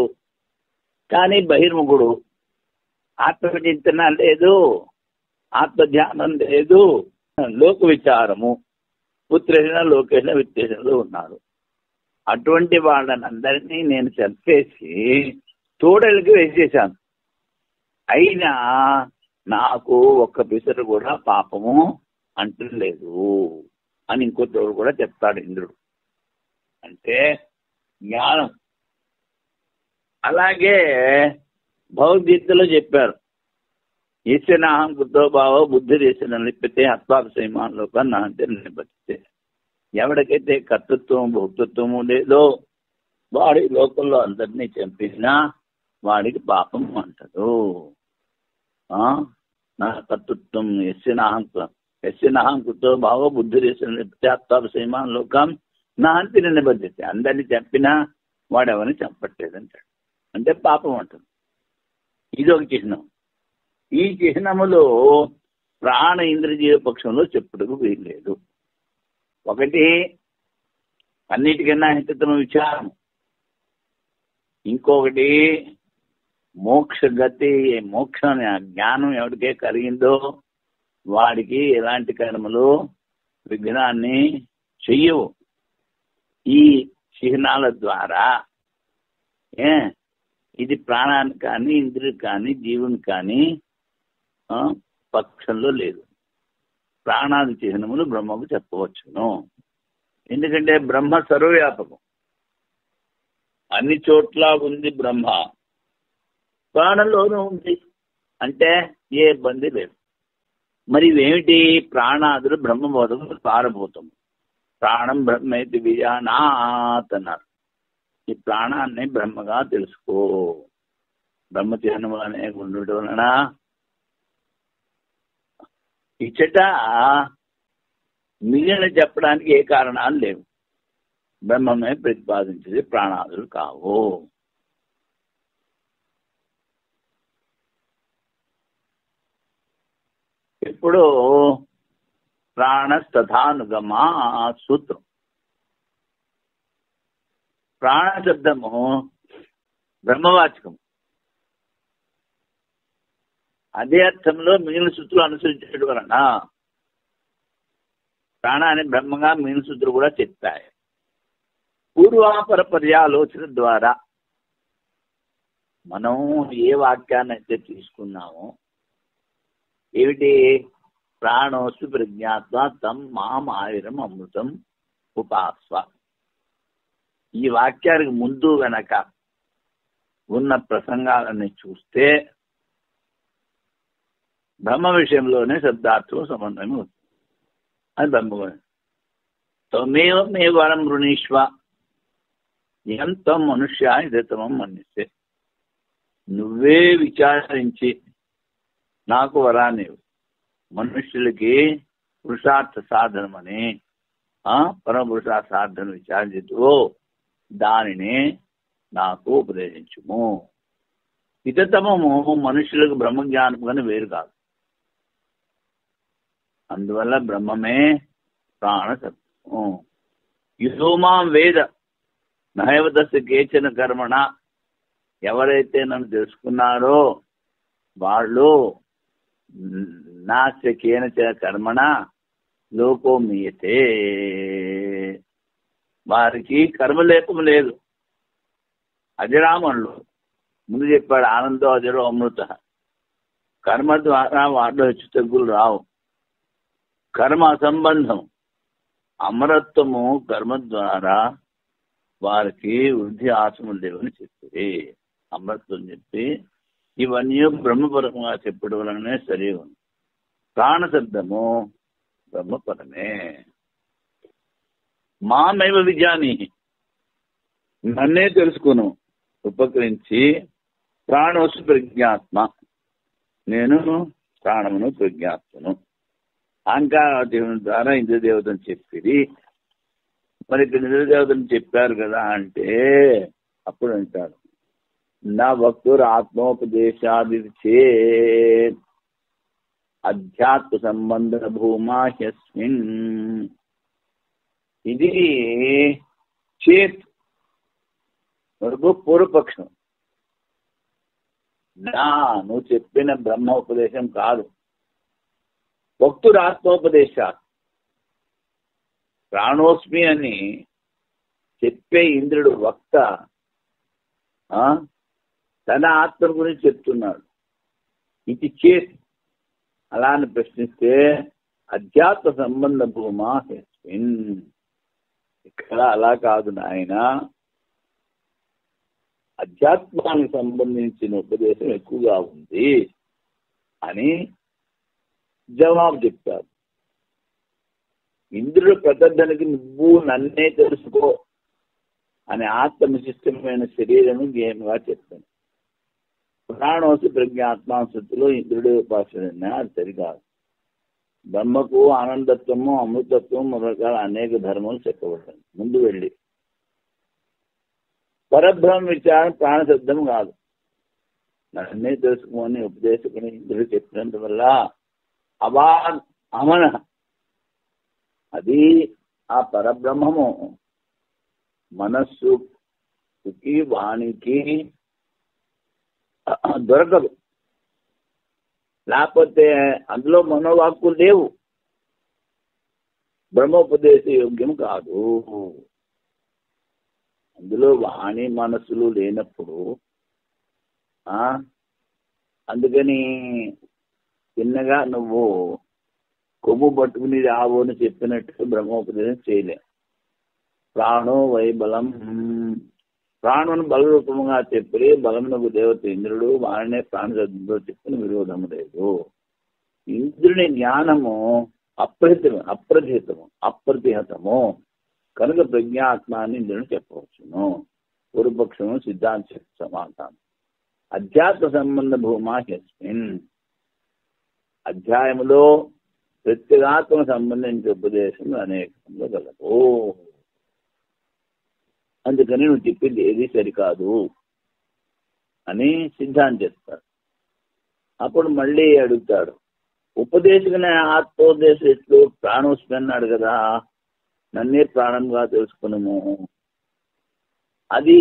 కానీ బహిర్ముఖుడు ఆత్మచింతన లేదు, ఆత్మధ్యానం లేదు, లోక విచారము, పుత్రేణ లోకేణ విత్తేషంలో ఉన్నాడు. అటువంటి వాళ్ళని అందరినీ నేను చంపేసి తోడలికి వేసేసాను. అయినా నాకు ఒక్క పిసరు కూడా పాపము అంటలేదు అని ఇంకో తోడు కూడా చెప్తాడు ఇంద్రుడు. అంటే జ్ఞానం. అలాగే భగవద్గీతలో చెప్పారు, ఈశ్వనాహం కృతో భావ బుద్ధి చేసిన లిప్పితే అత్వాభిసైమాన్లోక నా అంటే నిబద్ధితే. ఎవరికైతే కర్తృత్వం భోక్తృత్వము లేదో వాడి లోకంలో అందరినీ చంపినా వాడికి పాపం అంటదు. నా కర్తృత్వం యస్యనాహం కృతో భావ బుద్ధి చేసిన లిప్పితే అత్వాభిసైమాన్లోకం నా అంటే నిబద్ధితే. అందరినీ చంపినా వాడెవరిని చంపట్లేదంటాడు. అంటే పాపం అంటుంది. ఇది ఒక చిహ్నం. ఈ చిహ్నములో ప్రాణ ఇంద్రజీవ పక్షంలో చెప్పుటకు వీల్లేదు. ఒకటి అన్నిటికన్నా హితమ విచారం, ఇంకొకటి మోక్షగతి. మోక్షం జ్ఞానం ఎవరికే కలిగిందో వాడికి ఎలాంటి కర్మలు విఘ్నాన్ని చెయ్యవు. ఈ చిహ్నాల ద్వారా ఇది ప్రాణానికి కానీ ఇంద్రుడికి కానీ జీవుని కానీ పక్షంలో లేదు. ప్రాణాది చిహ్నములు బ్రహ్మకు చెప్పవచ్చును. ఎందుకంటే బ్రహ్మ సర్వవ్యాపకం, అన్ని చోట్ల ఉంది బ్రహ్మ, ప్రాణంలోనూ ఉంది. అంటే ఏ ఇబ్బంది లేదు. మరి ఇవేమిటి? ప్రాణాదులు బ్రహ్మబోధము సారభూతము. ప్రాణం బ్రహ్మైతి విజానాత్ అన్నారు. ఈ ప్రాణాన్ని బ్రహ్మగా తెలుసుకో. బ్రహ్మ చిహ్నములు అనేక ఉండటం వలన ఇచ్చట మిగిలిన చెప్పడానికి ఏ కారణాలు లేవు. బ్రహ్మమే ప్రతిపాదించేది, ప్రాణాదులు కావు. ఇప్పుడు ప్రాణస్తథానుగమా సూత్రం. ప్రాణ శబ్దము బ్రహ్మవాచకము. అదే అర్థంలో మిగిలిన సూత్రులు అనుసరించడం వలన ప్రాణాన్ని బ్రహ్మగా మిగిలిన సూత్రులు కూడా చెప్తాయి. పూర్వాపర పర్యాలోచన ద్వారా మనం ఏ వాక్యాన్ని అయితే తీసుకున్నామో, ఏమిటి? ప్రాణోస్మి ప్రజ్ఞాత్వ తం మాం ఆయురం అమృతం ఉపాస్వ. ఈ వాక్యానికి ముందు వెనక ఉన్న ప్రసంగాలన్నీ చూస్తే బ్రహ్మ విషయంలోనే శబ్దార్థం సమన్వయం అవుతుంది. అది బ్రహ్మ. త్వమేవ మే వరం వృణీష్వ యం త్వం మనుష్య ఇదతమం మన్యసే. నువ్వే విచారించి నాకు వరాన్ని మనుష్యులకి పురుషార్థ సాధనమని పరమపురుషార్థ సాధన విచారించు, దానిని నాకు ఉపదేశించుము. ఇతతమము మనుషులకు బ్రహ్మజ్ఞానం కానీ వేరు కాదు. అందువల్ల బ్రహ్మమే ప్రాణసత్వము. యోమాం వేద నైవతస్య కేచన కర్మణ. ఎవరైతే నన్ను తెలుసుకున్నారో వాళ్ళు నాస్య కేనచన కర్మణ లోకో మీయతే. వారికి కర్మలేపం లేదు. అజరామణులు ముందు చెప్పాడు, ఆనందో అజరో అమృత. కర్మ ద్వారా వాటిలో హెచ్చు తగ్గులు రావు. కర్మ అసంబంధం. అమరత్వము కర్మ ద్వారా వారికి వృద్ధి ఆశములు లేవని చెప్పి అమరత్వం చెప్పి ఇవన్నీ బ్రహ్మపరంగా చెప్పడం వలనే సరి ఉంది. ప్రాణశబ్దము బ్రహ్మపరమే. మామేవ విజాని, నన్నే తెలుసుకును ఉపకరించి. ప్రాణోసు ప్రజ్ఞాత్మ, నేను ప్రాణమును ప్రజ్ఞాత్మను. అహంకార దేవుని ద్వారా ఇంద్రదేవతను చెప్పిది. మరి ఇక్కడ ఇంద్రదేవతను చెప్పారు కదా అంటే అప్పుడు అంటారు, నా భక్తురు ఆత్మోపదేశాది చే అధ్యాత్మ సంబంధ భూమా హ్యస్మిన్. ఇది చేత్ వరకు పూర్వపక్షం. నువ్వు చెప్పిన బ్రహ్మ ఉపదేశం కాదు. భక్తుడు ఆత్మోపదేశాలు ప్రాణోస్మి అని చెప్పే ఇంద్రుడు వక్త తన ఆత్మ గురించి చెప్తున్నాడు. ఇది చేసి అలా అని ప్రశ్నిస్తే అధ్యాత్మ సంబంధ భూమా ఇక్కడ అలా కాదు నాయన, అధ్యాత్మానికి సంబంధించిన ఉపదేశం ఎక్కువగా ఉంది అని జవాబు చెప్తారు. ఇంద్రుడు ప్రతర్ధనికి నువ్వు నన్నే తెలుసుకో అని ఆత్మవిశిష్టమైన శరీరం గేమ్గా చెప్తాను. ప్రాణోసి ప్రజ్ఞాత్మాస్థితిలో ఇంద్రుడే ఉపాసన అది సరికాదు. బ్రహ్మకు ఆనందత్వము అమృతత్వం మొదలకాల అనేక ధర్మాలు చెప్పబడ్డాయి. ముందు వెళ్ళి పరబ్రహ్మ విచారం ప్రాణశబ్దం కాదు, నన్నే తెలుసుకోని ఉపదేశకుని ఇంద్రుడు చెప్పినంత వల్ల అమన అది ఆ పరబ్రహ్మము మనస్సుకి వాణికి దొరకదు. లేకపోతే అందులో మనోవాక్కులు లేవు, బ్రహ్మోపదేశ యోగ్యం కాదు. అందులో వాణి మనస్సులు లేనప్పుడు అందుకని చిన్నగా నువ్వు కొమ్ము పట్టుకుని రావు అని చెప్పినట్టు బ్రహ్మోపదేశం చేయలే. ప్రాణో వైబలం, ప్రాణుని బలరూపముగా చెప్పి బలమునకు దేవత ఇంద్రుడు వారినే ప్రాణశబ్దంతో చెప్పిన విరోధము లేదు. ఇంద్రుని జ్ఞానము అప్రతిహతము కనుక ప్రజ్ఞాత్మాన్ని ఇంద్రుని చెప్పవచ్చును. పూర్వపక్షము సిద్ధాంత సమాధానం. అధ్యాత్మ సంబంధ భూమా యస్మిన్, అధ్యాయములో ప్రత్యేగాత్మ సంబంధించిన ఉపదేశం అనేకంలో గలవు. అందుకని నువ్వు చెప్పింది ఏది సరికాదు అని సిద్ధాంతం చెప్తాడు. అప్పుడు మళ్ళీ అడుగుతాడు, ఉపదేశకునే ఆత్మోపదేశం ఎట్లు ప్రాణోస్మి అన్నాడు కదా, నన్నే ప్రాణంగా తెలుసుకున్నాము, అది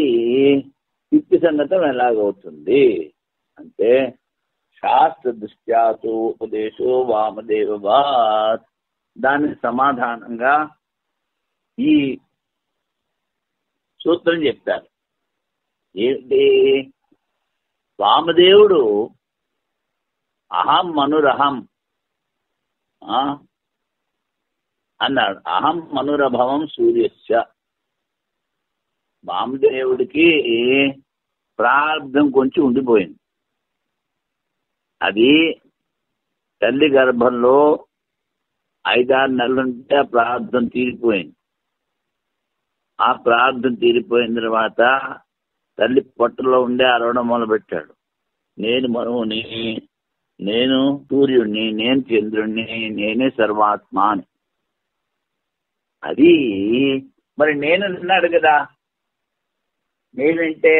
యుక్తి సంగతం ఎలాగవుతుంది అంటే శాస్త్ర దృష్ట్యాతో ఉపదేశో వామదేవాత్. దానికి సమాధానంగా ఈ సూత్రం చెప్తారు. ఏంటి? వామదేవుడు అహం మనురహం అన్నాడు. అహం మనురభవం సూర్యస్య. వామదేవుడికి ప్రారంధం కొంచెం ఉండిపోయింది. అది తల్లి గర్భంలో 5-6 నెలలుంటే ఆ ప్రారంధం తీరిపోయింది. ఆ ప్రార్థన తీరిపోయిన తర్వాత తల్లి పొట్టలో ఉండే అరవడం మొదలుపెట్టాడు. నేను మనువుని, నేను సూర్యుడిని, నేను చంద్రుడిని, నేనే సర్వాత్మ అని. అది మరి నేను అన్నాడు కదా, నేనంటే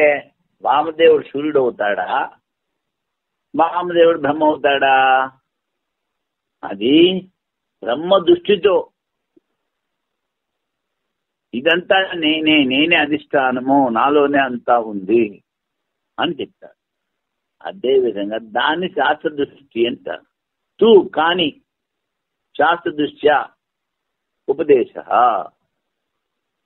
వామదేవుడు సూర్యుడు అవుతాడా, వామదేవుడు బ్రహ్మ అవుతాడా? అది బ్రహ్మ దృష్టితో ఇదంతా నేనే అధిష్టానము, నాలోనే అంతా ఉంది అని చెప్తారు. అదేవిధంగా దాన్ని శాస్త్ర దృష్టి అంటారు. కానీ శాస్త్ర దృష్ట్యా ఉపదేశ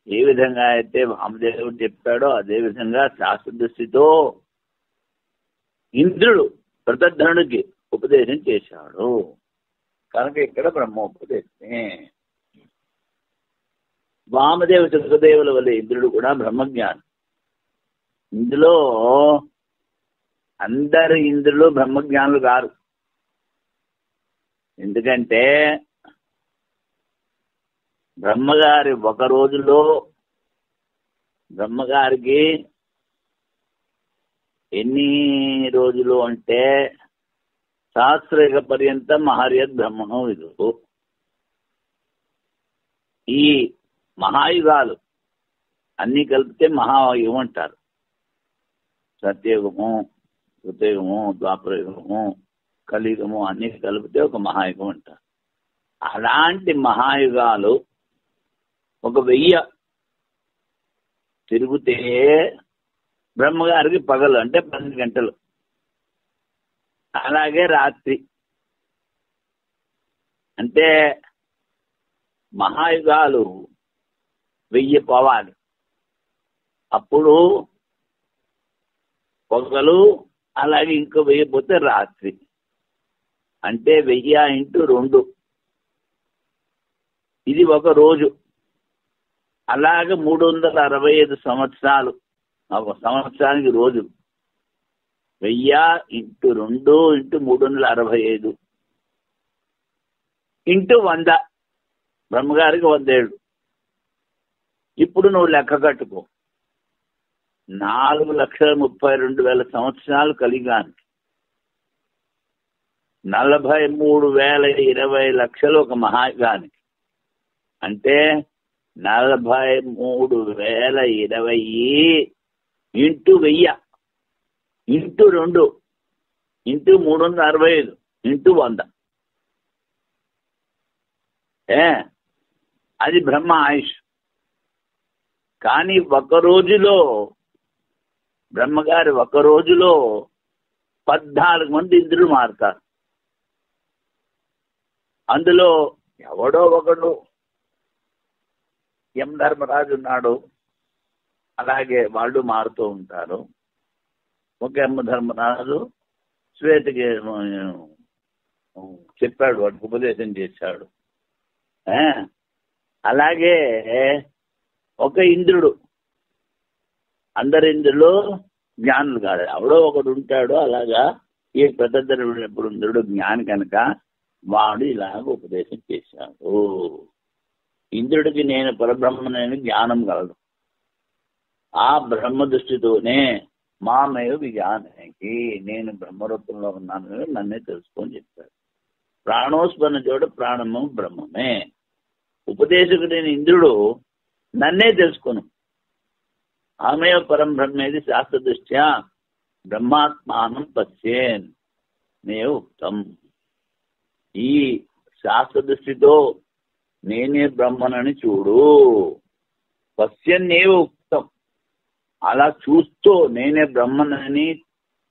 ఏ విధంగా అయితే వామదేవుడు చెప్పాడో అదేవిధంగా శాస్త్ర దృష్టితో ఇంద్రుడు ప్రతద్ధనుడికి ఉపదేశం చేశాడు. కనుక ఇక్కడ బ్రహ్మోపదేశమే. వామదేవ చతుర్దేవుల వల్ల ఇంద్రుడు కూడా బ్రహ్మజ్ఞాని. ఇందులో అందరు ఇంద్రులు బ్రహ్మజ్ఞానులు కారు. ఎందుకంటే బ్రహ్మగారి ఒక రోజులో బ్రహ్మగారికి ఎన్ని రోజులు అంటే సహస్రేక పర్యంతం మహర్యద్ బ్రహ్మణో విదు. ఈ మహాయుగాలు అన్ని కలిపితే మహాయుగం అంటారు. సత్యయుగము, కృతయుగము, ద్వాపరయుగము, కలియుగము అన్ని కలిపితే ఒక మహాయుగం అంటారు. అలాంటి మహాయుగాలు 1000 తిరిగితే బ్రహ్మగారికి పగలు అంటే 12 గంటలు. అలాగే రాత్రి. అంటే మహాయుగాలు 1000 పోవాలి, అప్పుడు పగలు, అలాగే ఇంకో 1000 పోతే రాత్రి. అంటే 1000 × 2, ఇది ఒక రోజు. అలాగే 365 సంవత్సరాలు, ఒక సంవత్సరానికి రోజు 1000 × 2 × 365 × 100. బ్రహ్మగారికి 100 ఏళ్ళు. ఇప్పుడు నువ్వు లెక్క కట్టుకో, 4,32,000 సంవత్సరాలు కలిగానికి 43,020 ఒక మహాయుగానికి. అంటే 43,020 × 1000 × 2 × 365 × 100. అది బ్రహ్మ ఆయుష్. కానీ ఒక రోజులో, బ్రహ్మగారి ఒక రోజులో 14 మంది ఇంద్రులు మారుతారు. అందులో ఎవడో ఒకడు యమధర్మరాజు ఉన్నాడు, అలాగే వాళ్ళు మారుతూ ఉంటారు. ఒక యమధర్మరాజు శ్వేతకి చెప్పాడు, వాడికి ఉపదేశం చేశాడు. అలాగే ఒక ఇంద్రుడు, అందరి ఇంద్రులు జ్ఞానులు కాదు, ఎవడో ఒకడు ఉంటాడు. అలాగా ఈ ప్రతద్దరుడు ఎప్పుడు ఇంద్రుడు జ్ఞాని కనుక వాడు ఇలాగ ఉపదేశం చేశాడు. ఇంద్రుడికి నేను పరబ్రహ్మనని జ్ఞానం కలదు. ఆ బ్రహ్మ దృష్టితోనే మామయ్య విజ్ఞానానికి నేను బ్రహ్మరూపంలో ఉన్నాను, నన్నే తెలుసుకొని చెప్పాడు. ప్రాణోస్మరణ చోట ప్రాణము బ్రహ్మమే. ఉపదేశకుడైన ఇంద్రుడు నన్నే తెలుసుకును. ఆమె పరం బ్రహ్మేది శాస్త్ర దృష్ట్యా బ్రహ్మాత్మానం పశ్యేన్ నే ఉక్తం. ఈ శాస్త్ర దృష్టితో నేనే బ్రహ్మనని చూడు. పశ్యన్నేవ ఉక్తం. అలా చూస్తూ నేనే బ్రహ్మనని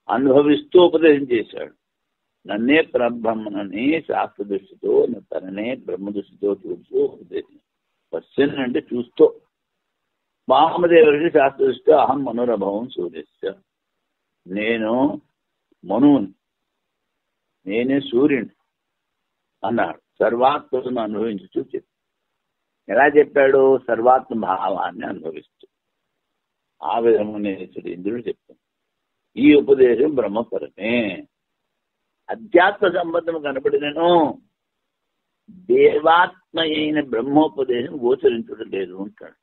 అనుభవిస్తూ ఉపదేశం చేశాడు. నన్నే పరబ్రహ్మనని శాస్త్ర దృష్టితో, తననే బ్రహ్మ దృష్టితో చూస్తూ ఉపదేశం. పశ్యన్ అంటే చూస్తూ. వామదేవుడికి శాస్త్ర దృష్టితో అహం మనురభవం సూర్యస్య. నేను మనువుని, నేనే సూర్యుని అన్నాడు. సర్వాత్మను అనుభవించుతూ చెప్పాడు. ఎలా చెప్పాడు? సర్వాత్మ భావాన్ని అనుభవిస్తూ. ఆ విధమునే ఇంద్రుడు చెప్పాడు. ఈ ఉపదేశం బ్రహ్మపరమే. అధ్యాత్మ సంబంధం కనపడినను దేవాత్మ అయిన బ్రహ్మోపదేశం గోచరించడం లేదు అంటాడు.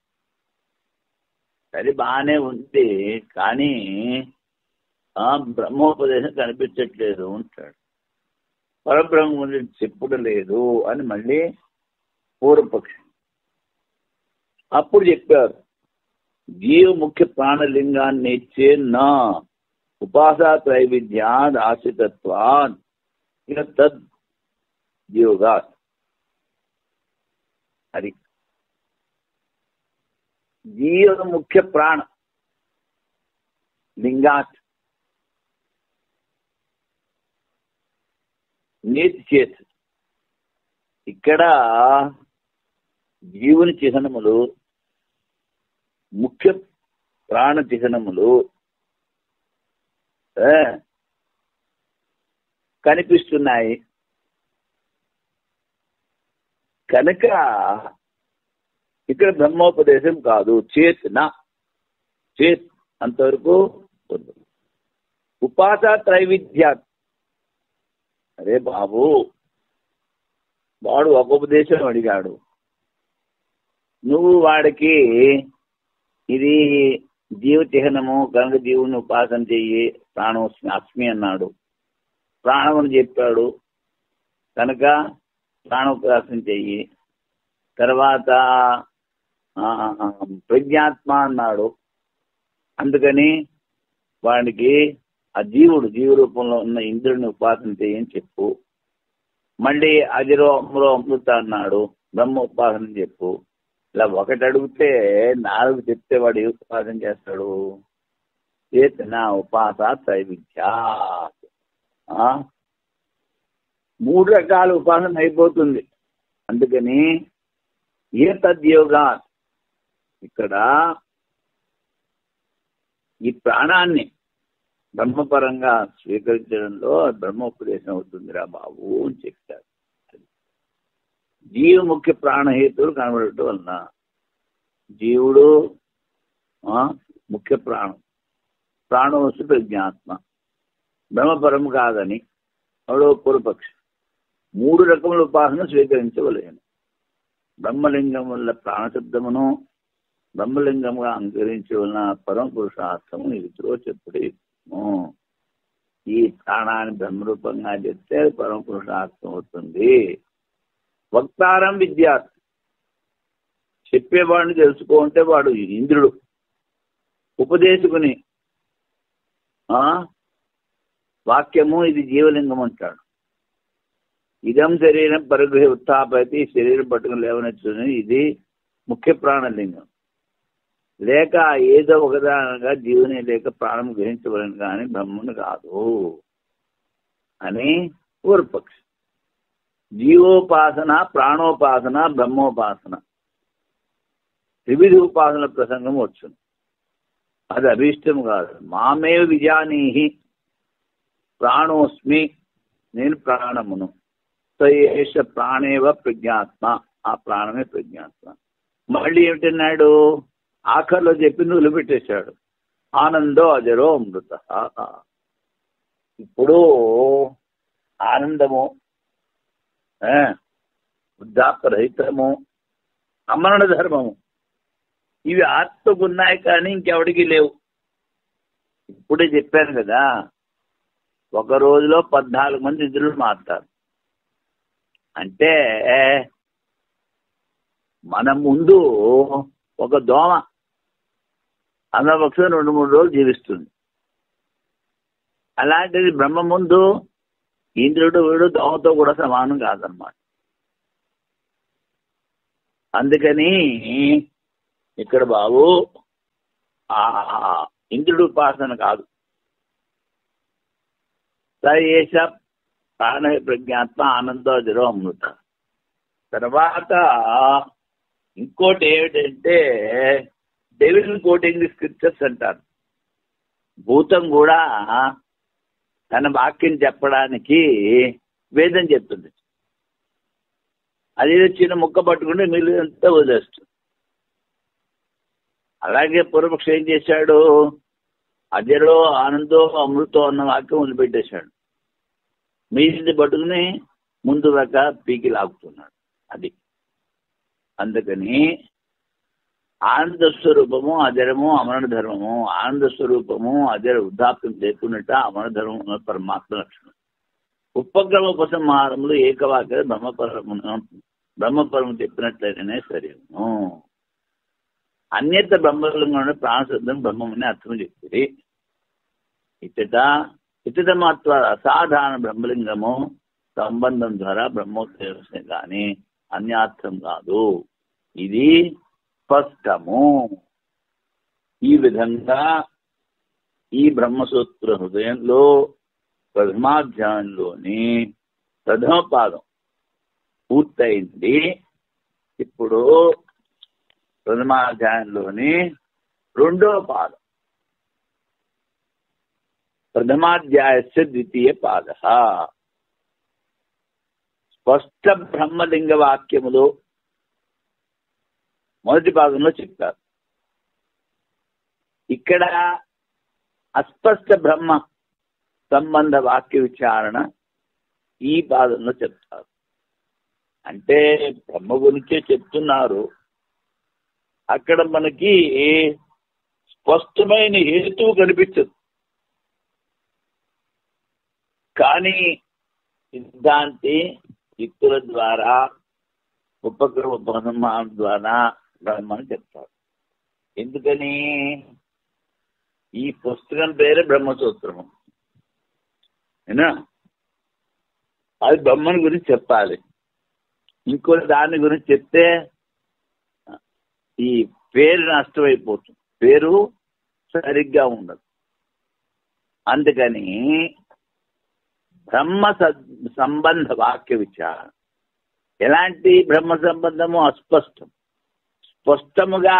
సరే, బాగానే ఉంది, కానీ ఆ బ్రహ్మోపదేశం కనిపించట్లేదు అంటాడు. పరబ్రహ్మ గురించి చెప్పుడు లేదు అని మళ్ళీ పూర్వపక్షం. అప్పుడు చెప్పారు, జీవ ముఖ్య ప్రాణలింగాన్ని ఇచ్చే నా ఉపాసా త్రైవిధ్యాద్ ఆశ్రితత్వాన్ ఇక తద్ జీవగా. అది జీవ ముఖ్య ప్రాణ లింగాత్ నేతి చేత్. ఇక్కడ జీవుని చిహ్నములు, ముఖ్య ప్రాణ చిహ్నములు కనిపిస్తున్నాయి కనుక ఇక్కడ బ్రహ్మోపదేశం కాదు. చేత్ అంతవరకు ఉపాసా త్రైవిధ్యా. అరే బాబు, వాడు ఒక ఉపదేశం అడిగాడు, నువ్వు వాడికి ఇది జీవ చిహ్నము కనుక జీవుని ఉపాసన చెయ్యి, ప్రాణోస్మి అస్మి అన్నాడు. ప్రాణముని చెప్పాడు కనుక ప్రాణోపాసన చెయ్యి. తర్వాత ప్రజ్ఞాత్మ అన్నాడు, అందుకని వాడికి ఆ జీవ రూపంలో ఉన్న ఇంద్రుడిని ఉపాసన చేయని చెప్పు. మళ్ళీ అజరో అమరో అమృత అన్నాడు, బ్రహ్మ ఉపాసన చెప్పు. ఇలా ఒకటి అడిగితే 4 చెప్తే వాడు ఏ ఉపాసన చేస్తాడు? చేతన ఉపాస త్రైవిధ్యా. 3 రకాల ఉపాసన అయిపోతుంది. అందుకని ఏ తద్యోగా ఇక్కడ ఈ ప్రాణాన్ని బ్రహ్మపరంగా స్వీకరించడంలో బ్రహ్మోపదేశం అవుతుందిరా బాబు అని చెప్తారు. జీవ ముఖ్య ప్రాణహేతువులు కనబడటం వలన జీవుడు ముఖ్య ప్రాణం, ప్రాణవస్తు ప్రజ్ఞాత్మ, బ్రహ్మపరం కాదని అవడో పూర్వపక్షం. 3 రకముల ఉపాసన స్వీకరించవలేను. బ్రహ్మలింగం వల్ల ప్రాణశబ్దమును బ్రహ్మలింగంగా అంకరించవలన పరమ పురుషార్థము ఇదిలో చెప్పుడే. ఈ ప్రాణాన్ని బ్రహ్మరూపంగా చెప్తే పరమ పురుషార్థం అవుతుంది. వక్తారం విద్యార్థి, చెప్పేవాడిని తెలుసుకుంటే వాడు ఇంద్రుడు. ఉపదేశకుని వాక్యము ఇది జీవలింగం అంటాడు. ఇదం శరీరం పరిగృహి ఉత్థాపతి, శరీరం పట్టుకుని లేవనెచ్చుని ఇది ముఖ్య ప్రాణలింగం. లేక ఏదో ఒకదానగా జీవుని లేక ప్రాణం గ్రహించవలను కానీ బ్రహ్మను కాదు అని పూర్వపక్షం. జీవోపాసన, ప్రాణోపాసన, బ్రహ్మోపాసన త్రివిధ ఉపాసన ప్రసంగం వచ్చును. అది అభీష్టం కాదు. మామేవ విజానీహి ప్రాణోస్మి, నేను ప్రాణమును. సయేష ప్రాణేవ ప్రజ్ఞాత్మ, ఆ ప్రాణమే ప్రజ్ఞాత్మ. మళ్ళీ ఏమిటన్నాడు? ఆఖరిలో చెప్పింది వదిలిపెట్టేశాడు. ఆనందో అజరో అమృత. ఇప్పుడు ఆనందము, వృద్ధాప్యరహితము, అమరణ ధర్మము ఇవి ఆత్మకు ఉన్నాయి కానీ ఇంకెవడికి లేవు. ఇప్పుడే చెప్పాను కదా, ఒక రోజులో 14 మంది ఇంద్రులు మారుతారు. అంటే మన ముందు ఒక దోమ అందపక్షం 2-3 రోజులు జీవిస్తుంది. అలాంటిది బ్రహ్మ ముందు ఇంద్రుడు వీడు దోమతో కూడా సమానం కాదనమాట. అందుకని ఇక్కడ బాబు ఇంద్రుడు ఉపాసన కాదు. సయేష ప్రాణ ప్రజ్ఞాత్మ ఆనందో అజరో అమృత. తర్వాత ఇంకోటి ఏమిటంటే డెవిల్ కోటింగ్ ది స్క్రిప్చర్స్ అంటారు. భూతం కూడా తన వాక్యం చెప్పడానికి వేదం చెప్తుంది. అది చిన్న ముక్క పట్టుకుంటే మిగిలినంతా వదిలేస్తుంది. అలాగే పూర్వపక్షం ఏం చేశాడు? అజరో ఆనందో అమృతో అన్న వాక్యం వదిలిపెట్టేశాడు. మిగిలింది పట్టుకుని ముందు దాకా పీకి లాగుతున్నాడు. అది అందుకని ఆనంద స్వరూపము అజరము అమరణ ధర్మము. ఆనంద స్వరూపము అజర వృద్ధాప్యం లేకున్నట్ట అమరణ ధర్మం పరమాత్మ లక్షణం. ఉపక్రమ ఉపసంహారములు ఏకవాక్య బ్రహ్మపరము చెప్పినట్లయితేనే సరేను. అన్యత బ్రహ్మలింగం ప్రాణశబ్దం బ్రహ్మమని అర్థం చెప్తుంది. ఇతట మాత్ర అసాధారణ బ్రహ్మలింగము సంబంధం ద్వారా బ్రహ్మోత్సవం కానీ అన్యార్థం కాదు. ఇది స్పష్టము. ఈ విధంగా ఈ బ్రహ్మసూత్ర హృదయంలో ప్రథమాధ్యాయంలోని ప్రథమ పాదం పూర్తయింది. ఇప్పుడు ప్రథమాధ్యాయంలోని 2వ పాదం, ప్రథమాధ్యాయస్య 2వ పాద. స్పష్ట బ్రహ్మలింగ వాక్యములు మొదటి భాగంలో చెప్తారు. ఇక్కడ అస్పష్ట బ్రహ్మ సంబంధ వాక్య విచారణ ఈ పాదంలో చెప్తారు. అంటే బ్రహ్మ గురించే చెప్తున్నారు. అక్కడ మనకి స్పష్టమైన హేతువు కనిపించదు, కానీ సిద్ధాంతి యుక్తుల ద్వారా ఉపక్రమ ఉపసంహారం ద్వారా బ్రహ్మని చెప్తారు. ఎందుకని? ఈ పుస్తకం పేరే బ్రహ్మసూత్రము. అది బ్రహ్మని గురించి చెప్పాలి. ఇంకో దాని గురించి చెప్తే ఈ పేరు నష్టమైపోతుంది, పేరు సరిగ్గా ఉండదు. అందుకని బ్రహ్మ సంబంధ వాక్య విచారణ. ఎలాంటి బ్రహ్మ సంబంధము? అస్పష్టం. స్పష్టముగా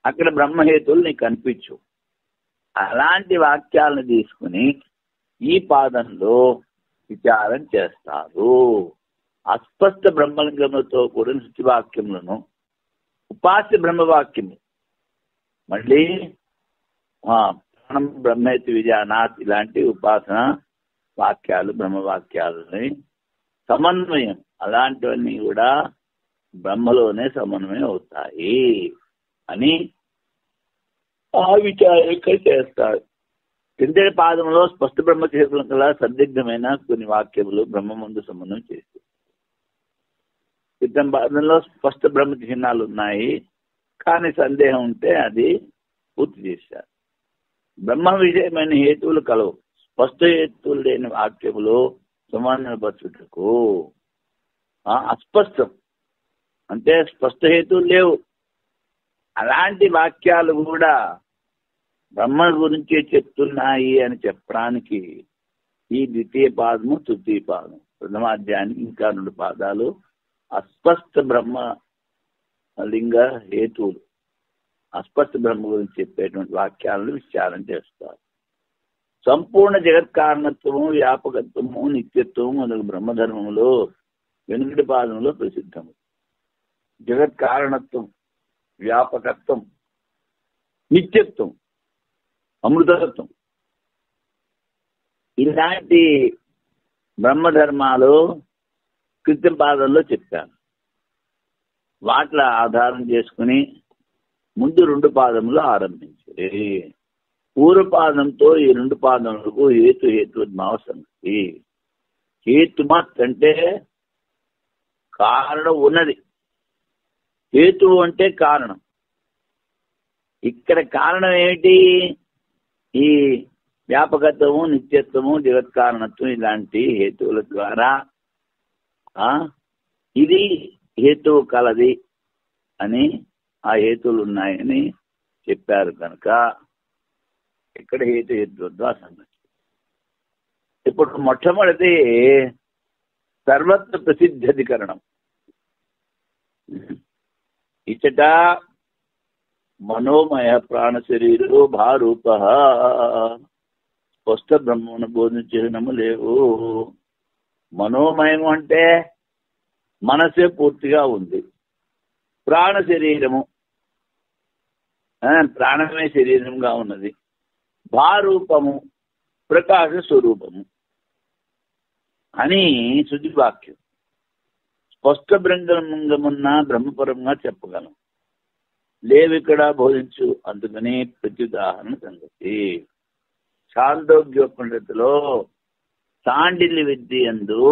అక్కడ బ్రహ్మహేతువులు నీకు కనిపించు. అలాంటి వాక్యాలను తీసుకుని ఈ పాదంలో విచారం చేస్తారు. అస్పష్ట బ్రహ్మలింగములతో కూడిన శుచివాక్యములను ఉపాస్య బ్రహ్మవాక్యము, మళ్ళీ ప్రాణం బ్రహ్మేతి విజానాత్ ఇలాంటి ఉపాసన వాక్యాలు బ్రహ్మవాక్యాలని సమన్వయం, అలాంటివన్నీ కూడా బ్రహ్మలోనే సమన్వయం అవుతాయి అని ఆ విచారం చేస్తాడు. కిందటి పాదంలో స్పష్ట బ్రహ్మచేతులం కల సందిగ్ధమైన కొన్ని వాక్యములు బ్రహ్మ ముందు సమన్వయం చేస్తాయి. క్రితం పాదంలో స్పష్ట బ్రహ్మ చిహ్నాలు ఉన్నాయి, కానీ సందేహం ఉంటే అది పూర్తి చేశారు. బ్రహ్మ విషయమైన హేతువులు కలవు. స్పష్ట హేతువులు లేని వాక్యములు సమన్వయపరచుటకు అస్పష్టం అంటే స్పష్ట హేతువులు లేవు. అలాంటి వాక్యాలు కూడా బ్రహ్మ గురించే చెప్తున్నాయి అని చెప్పడానికి ఈ ద్వితీయ పాదము తృతీయ పాదం ప్రథమాధ్యాయానికి ఇంకా 2 పాదాలు అస్పష్ట బ్రహ్మ లింగ హేతువులు, అస్పష్ట బ్రహ్మ గురించి చెప్పేటువంటి వాక్యాలను విచారం చేస్తారు. సంపూర్ణ జగత్ కారణత్వము, వ్యాపకత్వము, నిత్యత్వము మొదలు బ్రహ్మధర్మములో వెనుకటి పాదంలో ప్రసిద్ధము. జగత్ కారణత్వం, వ్యాపకత్వం, నిత్యత్వం, అమృతత్వం ఇలాంటి బ్రహ్మధర్మాలు క్రితం పాదంలో చెప్పాను. వాట్ల ఆధారం చేసుకుని ముందు 2 పాదములు ఆరంభించారు. పూర్వపాదంతో ఈ 2 పాదములకు హేతుద్భావ సంగతి. హేతుమత్ అంటే కారణం ఉన్నది, హేతువు అంటే కారణం. ఇక్కడ కారణం ఏమిటి? ఈ వ్యాపకత్వము, నిత్యత్వము, జగత్ కారణత్వం ఇలాంటి హేతువుల ద్వారా ఇది హేతువు కలది అని ఆ హేతువులు ఉన్నాయని చెప్పారు కనుక ఇక్కడ హేతుద్వా సంగతి. ఇప్పుడు మొట్టమొదటి సర్వత్ర ప్రసిద్ధ్యధికరణం. ఇచ్చట మనోమయ ప్రాణ శరీరో భారూప స్పష్ట బ్రహ్మను బోధించడము లేవు. మనోమయము అంటే మనసే పూర్తిగా ఉంది. ప్రాణ శరీరము, ప్రాణమే శరీరంగా ఉన్నది. భారూపము ప్రకాశ స్వరూపము అని శుద్ధివాక్యం. స్పష్ట బ్రహ్మలింగమున్న బ్రహ్మపరంగా చెప్పగలం, లేవిక్కడ బోధించు. అందుకని ప్రత్యుదాహరణ సంగతి. ఛాందోగ్యోపనిషత్తులో సాండిల్య విద్య యందు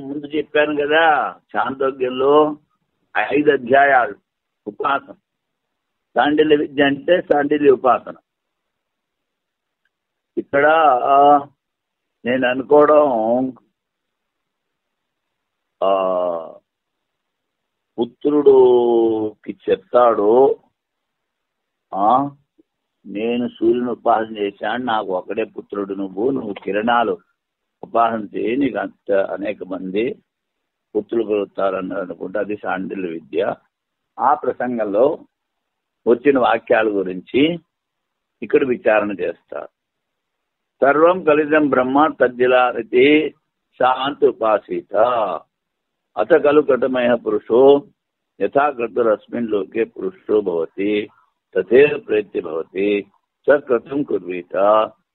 ముందు చెప్పాను కదా, ఛాందోగ్యంలో 5 అధ్యాయాలు ఉపాసన. సాండిల్య విద్య అంటే సాండిల్య ఉపాసన. ఇక్కడ నేను అనుకోవడం పుత్రుడుకి చెప్తాడు, నేను సూర్యుని ఉపాసన చేశాను, నాకు ఒకడే పుత్రుడు, నువ్వు కిరణాలు ఉపాసన చేయి, నీకు అంత అనేక మంది పుత్రులు కలుగుతారన్నారు అనుకుంటే అది సాండిల్య విద్య. ఆ ప్రసంగంలో వచ్చిన వాక్యాల గురించి ఇక్కడ విచారణ చేస్తారు. సర్వం కలిదం బ్రహ్మ తద్దిలారతి శాంతి ఉపాసీత అత ఖలు కృతమయ పురుషో యథా కర్తురస్మిన్ లోకే పురుషో భవతి తథైవ ప్రేత్య భవతి స కృతం కుర్వీత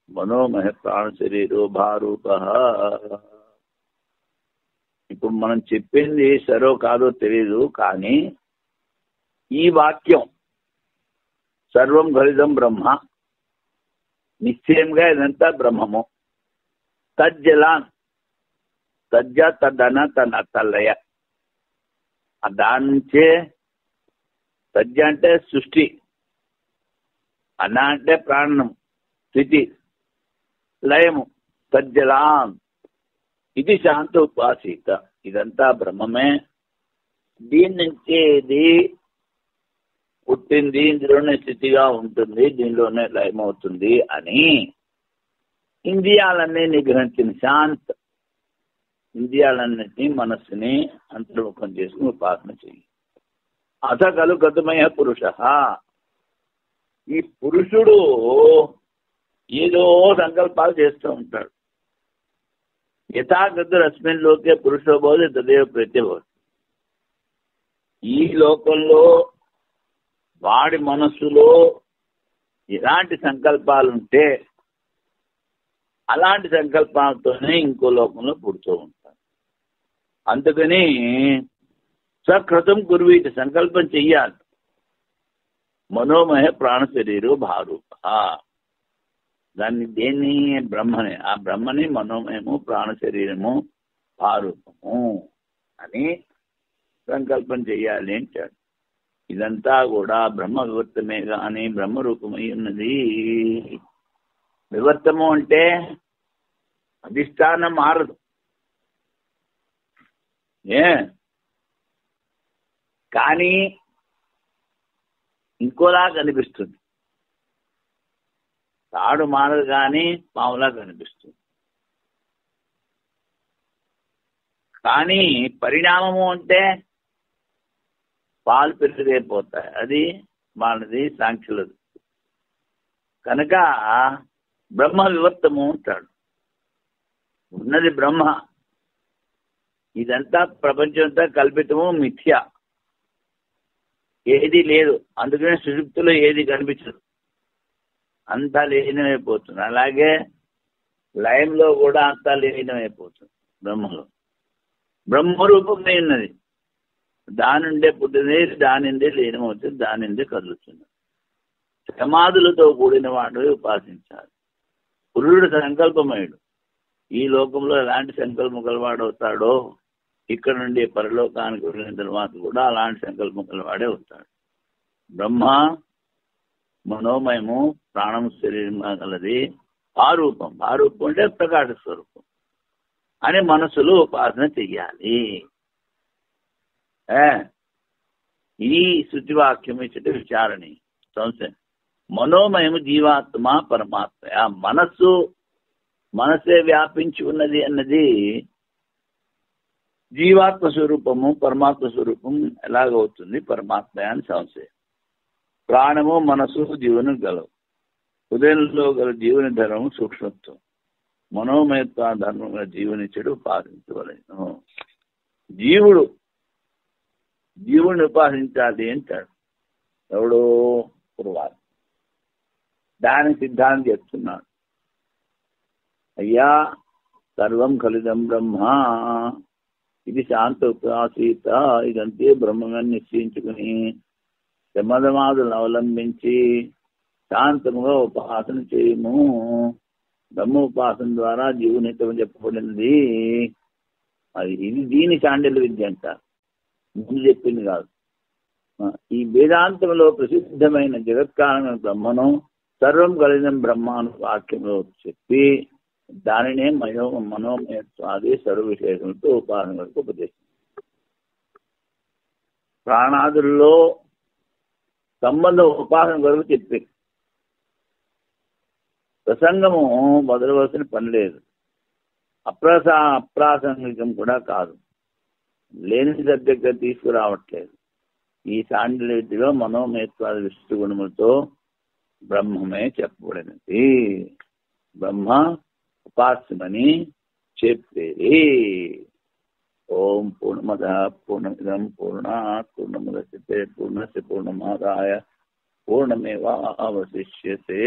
మనోమయ ప్రాణ శరీరో భారూప. ఇప్పుడు మనం చెప్పింది సరో కాదో తెలియదు, కానీ ఈ వాక్యం సర్వం కలిదం బ్రహ్మ, నిశ్చయంగా ఇదంతా బ్రహ్మము. తజ్జలాన్, తజ్జ తద్దన తన తల్లయ, దాని నుంచే తజ్జ అంటే సృష్టి, అన్న అంటే ప్రాణం, స్థితి, లయము. తజ్జలాన్ ఇది శాంత ఉపాసీత, ఇదంతా బ్రహ్మమే. దీని నుంచి ఇది పుట్టింది, ఇందులోనే స్థితిగా ఉంటుంది, దీనిలోనే లయమవుతుంది అని ఇంద్రియాలన్నీ నిగ్రహించిన శాంత ఇంద్రియాలన్నింటినీ మనస్సుని అంతర్ముఖం చేసుకుని ఉపాసన చెయ్యి. అథ కలు గతమయ పురుష, ఈ పురుషుడు ఏదో సంకల్పాలు చేస్తూ ఉంటాడు. యథాగతుడు అస్మిన్ లోకే పురుషోబోధి తదేవ ప్రత్యబోధి. ఈ లోకంలో వాడి మనస్సులో ఎలాంటి సంకల్పాలుంటే అలాంటి సంకల్పాలతోనే ఇంకో లోకంలో పుడుతూ ఉంటాడు. అందుకని సకృతం కుర్వీతి, సంకల్పం చెయ్యాలి. మనోమయ ప్రాణ శరీరు భారూప, దాన్ని దేన్ని బ్రహ్మని, ఆ బ్రహ్మని మనోమయము ప్రాణ శరీరము భారూపము అని సంకల్పం చెయ్యాలి అంటాడు. ఇదంతా కూడా బ్రహ్మ వివర్తమే కానీ బ్రహ్మరూపమై ఉన్నది. వివర్తము అంటే అధిష్టానం మారదు. కానీ ఇంకోలా కనిపిస్తుంది. తాడు మారదు కానీ పాములా కనిపిస్తుంది. కానీ పరిణామము అంటే పాలు పెరిగిపోతాయి, అది వాళ్ళది సాంఖ్యులది. కనుక బ్రహ్మ వివర్తము అంటాడు. ఉన్నది బ్రహ్మ, ఇదంతా ప్రపంచంతా కల్పితము, మిథ్య, ఏది లేదు. అందుకనే సుషుప్తిలో ఏది కనిపించదు, అంతా లీనమైపోతుంది. అలాగే లయంలో కూడా అంతా లీనమైపోతుంది. బ్రహ్మలో బ్రహ్మరూపమై ఉన్నది, దాని నుండే పుట్టినది, దాని నుండే లీనమవుతుంది, దాని నుండే కదులుతుంది. సమాధులతో కూడిన వాడు ఉపాసించాలి. పురుషుడు సంకల్పమయుడు. ఈ లోకంలో ఎలాంటి సంకల్పం గలవాడవుతాడో ఇక్కడ నుండి పరలోకానికి వెళ్ళిన తర్వాత కూడా అలాంటి సంకల్పం గలవాడే అవుతాడు. బ్రహ్మ మనోమయము ప్రాణం శరీరంగా గలది ఆరూపం. ఆరూపం అంటే ప్రకాశ స్వరూపం అని మనసులో ఉపాసన చెయ్యాలి. ఈ శుచివాక్యం ఇచ్చట విచారణి సంశయం. మనోమయము జీవాత్మ పరమాత్మ. మనసే వ్యాపించి ఉన్నది అన్నది జీవాత్మ స్వరూపము, పరమాత్మ స్వరూపం ఎలాగవుతుంది? పరమాత్మ అని సంశయం. ప్రాణము మనసు జీవనం గలవు. హృదయంలో గల జీవని ధర్మము సూక్ష్మత్వం. మనోమయత్వ ధర్మంగా జీవనిచ్చడు ఉపాసించవలను. జీవుడిని ఉపాసించాలి అంటాడు ఎవడో పురువారు. దాని సిద్ధాంతం చెప్తున్నాడు. అయ్యా సర్వం కలిదం బ్రహ్మ, ఇది శాంత ఉపాసీత, ఇదంతే బ్రహ్మగా నిశ్చయించుకుని శమధమాదులను అవలంబించి శాంతముగా ఉపాసన చేయము. బ్రహ్మ ఉపాసన ద్వారా జీవనిత్యం చెప్పబడింది. ఇది దీని శాండిల్య విద్య అంట, ముందు చెప్పింది కాదు. ఈ వేదాంతంలో ప్రసిద్ధమైన జగత్కారణమైన బ్రహ్మను సర్వం కలిగిన బ్రహ్మాను వాక్యంలో చెప్పి దానినే మనోమయత్వాది సర్వ విశేషంతో ఉపాసనలకు ఉపదేశం. ప్రాణాదుల్లో సంబంధం ఉపాసన వరకు చెప్పి ప్రసంగము మొదలవలసిన పని లేదు. అప్రాసంగికం కూడా కాదు, లేని సబ్జెక్ట్గా తీసుకురావట్లేదు. ఈ సాండిల్యలో మనోమయత్వాది విశిష్ట గుణములతో బ్రహ్మమే చెప్పబడినది. బ్రహ్మ ఉపాస్యమని చెప్పేది. ఓం పూర్ణమద పూర్ణమిదం పూర్ణాత్ పూర్ణముదచ్యతే పూర్ణస్య పూర్ణమాదాయ పూర్ణమేవావశిష్యతే.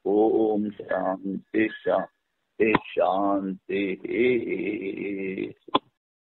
ఓం శాంతి శాంతి శాంతి.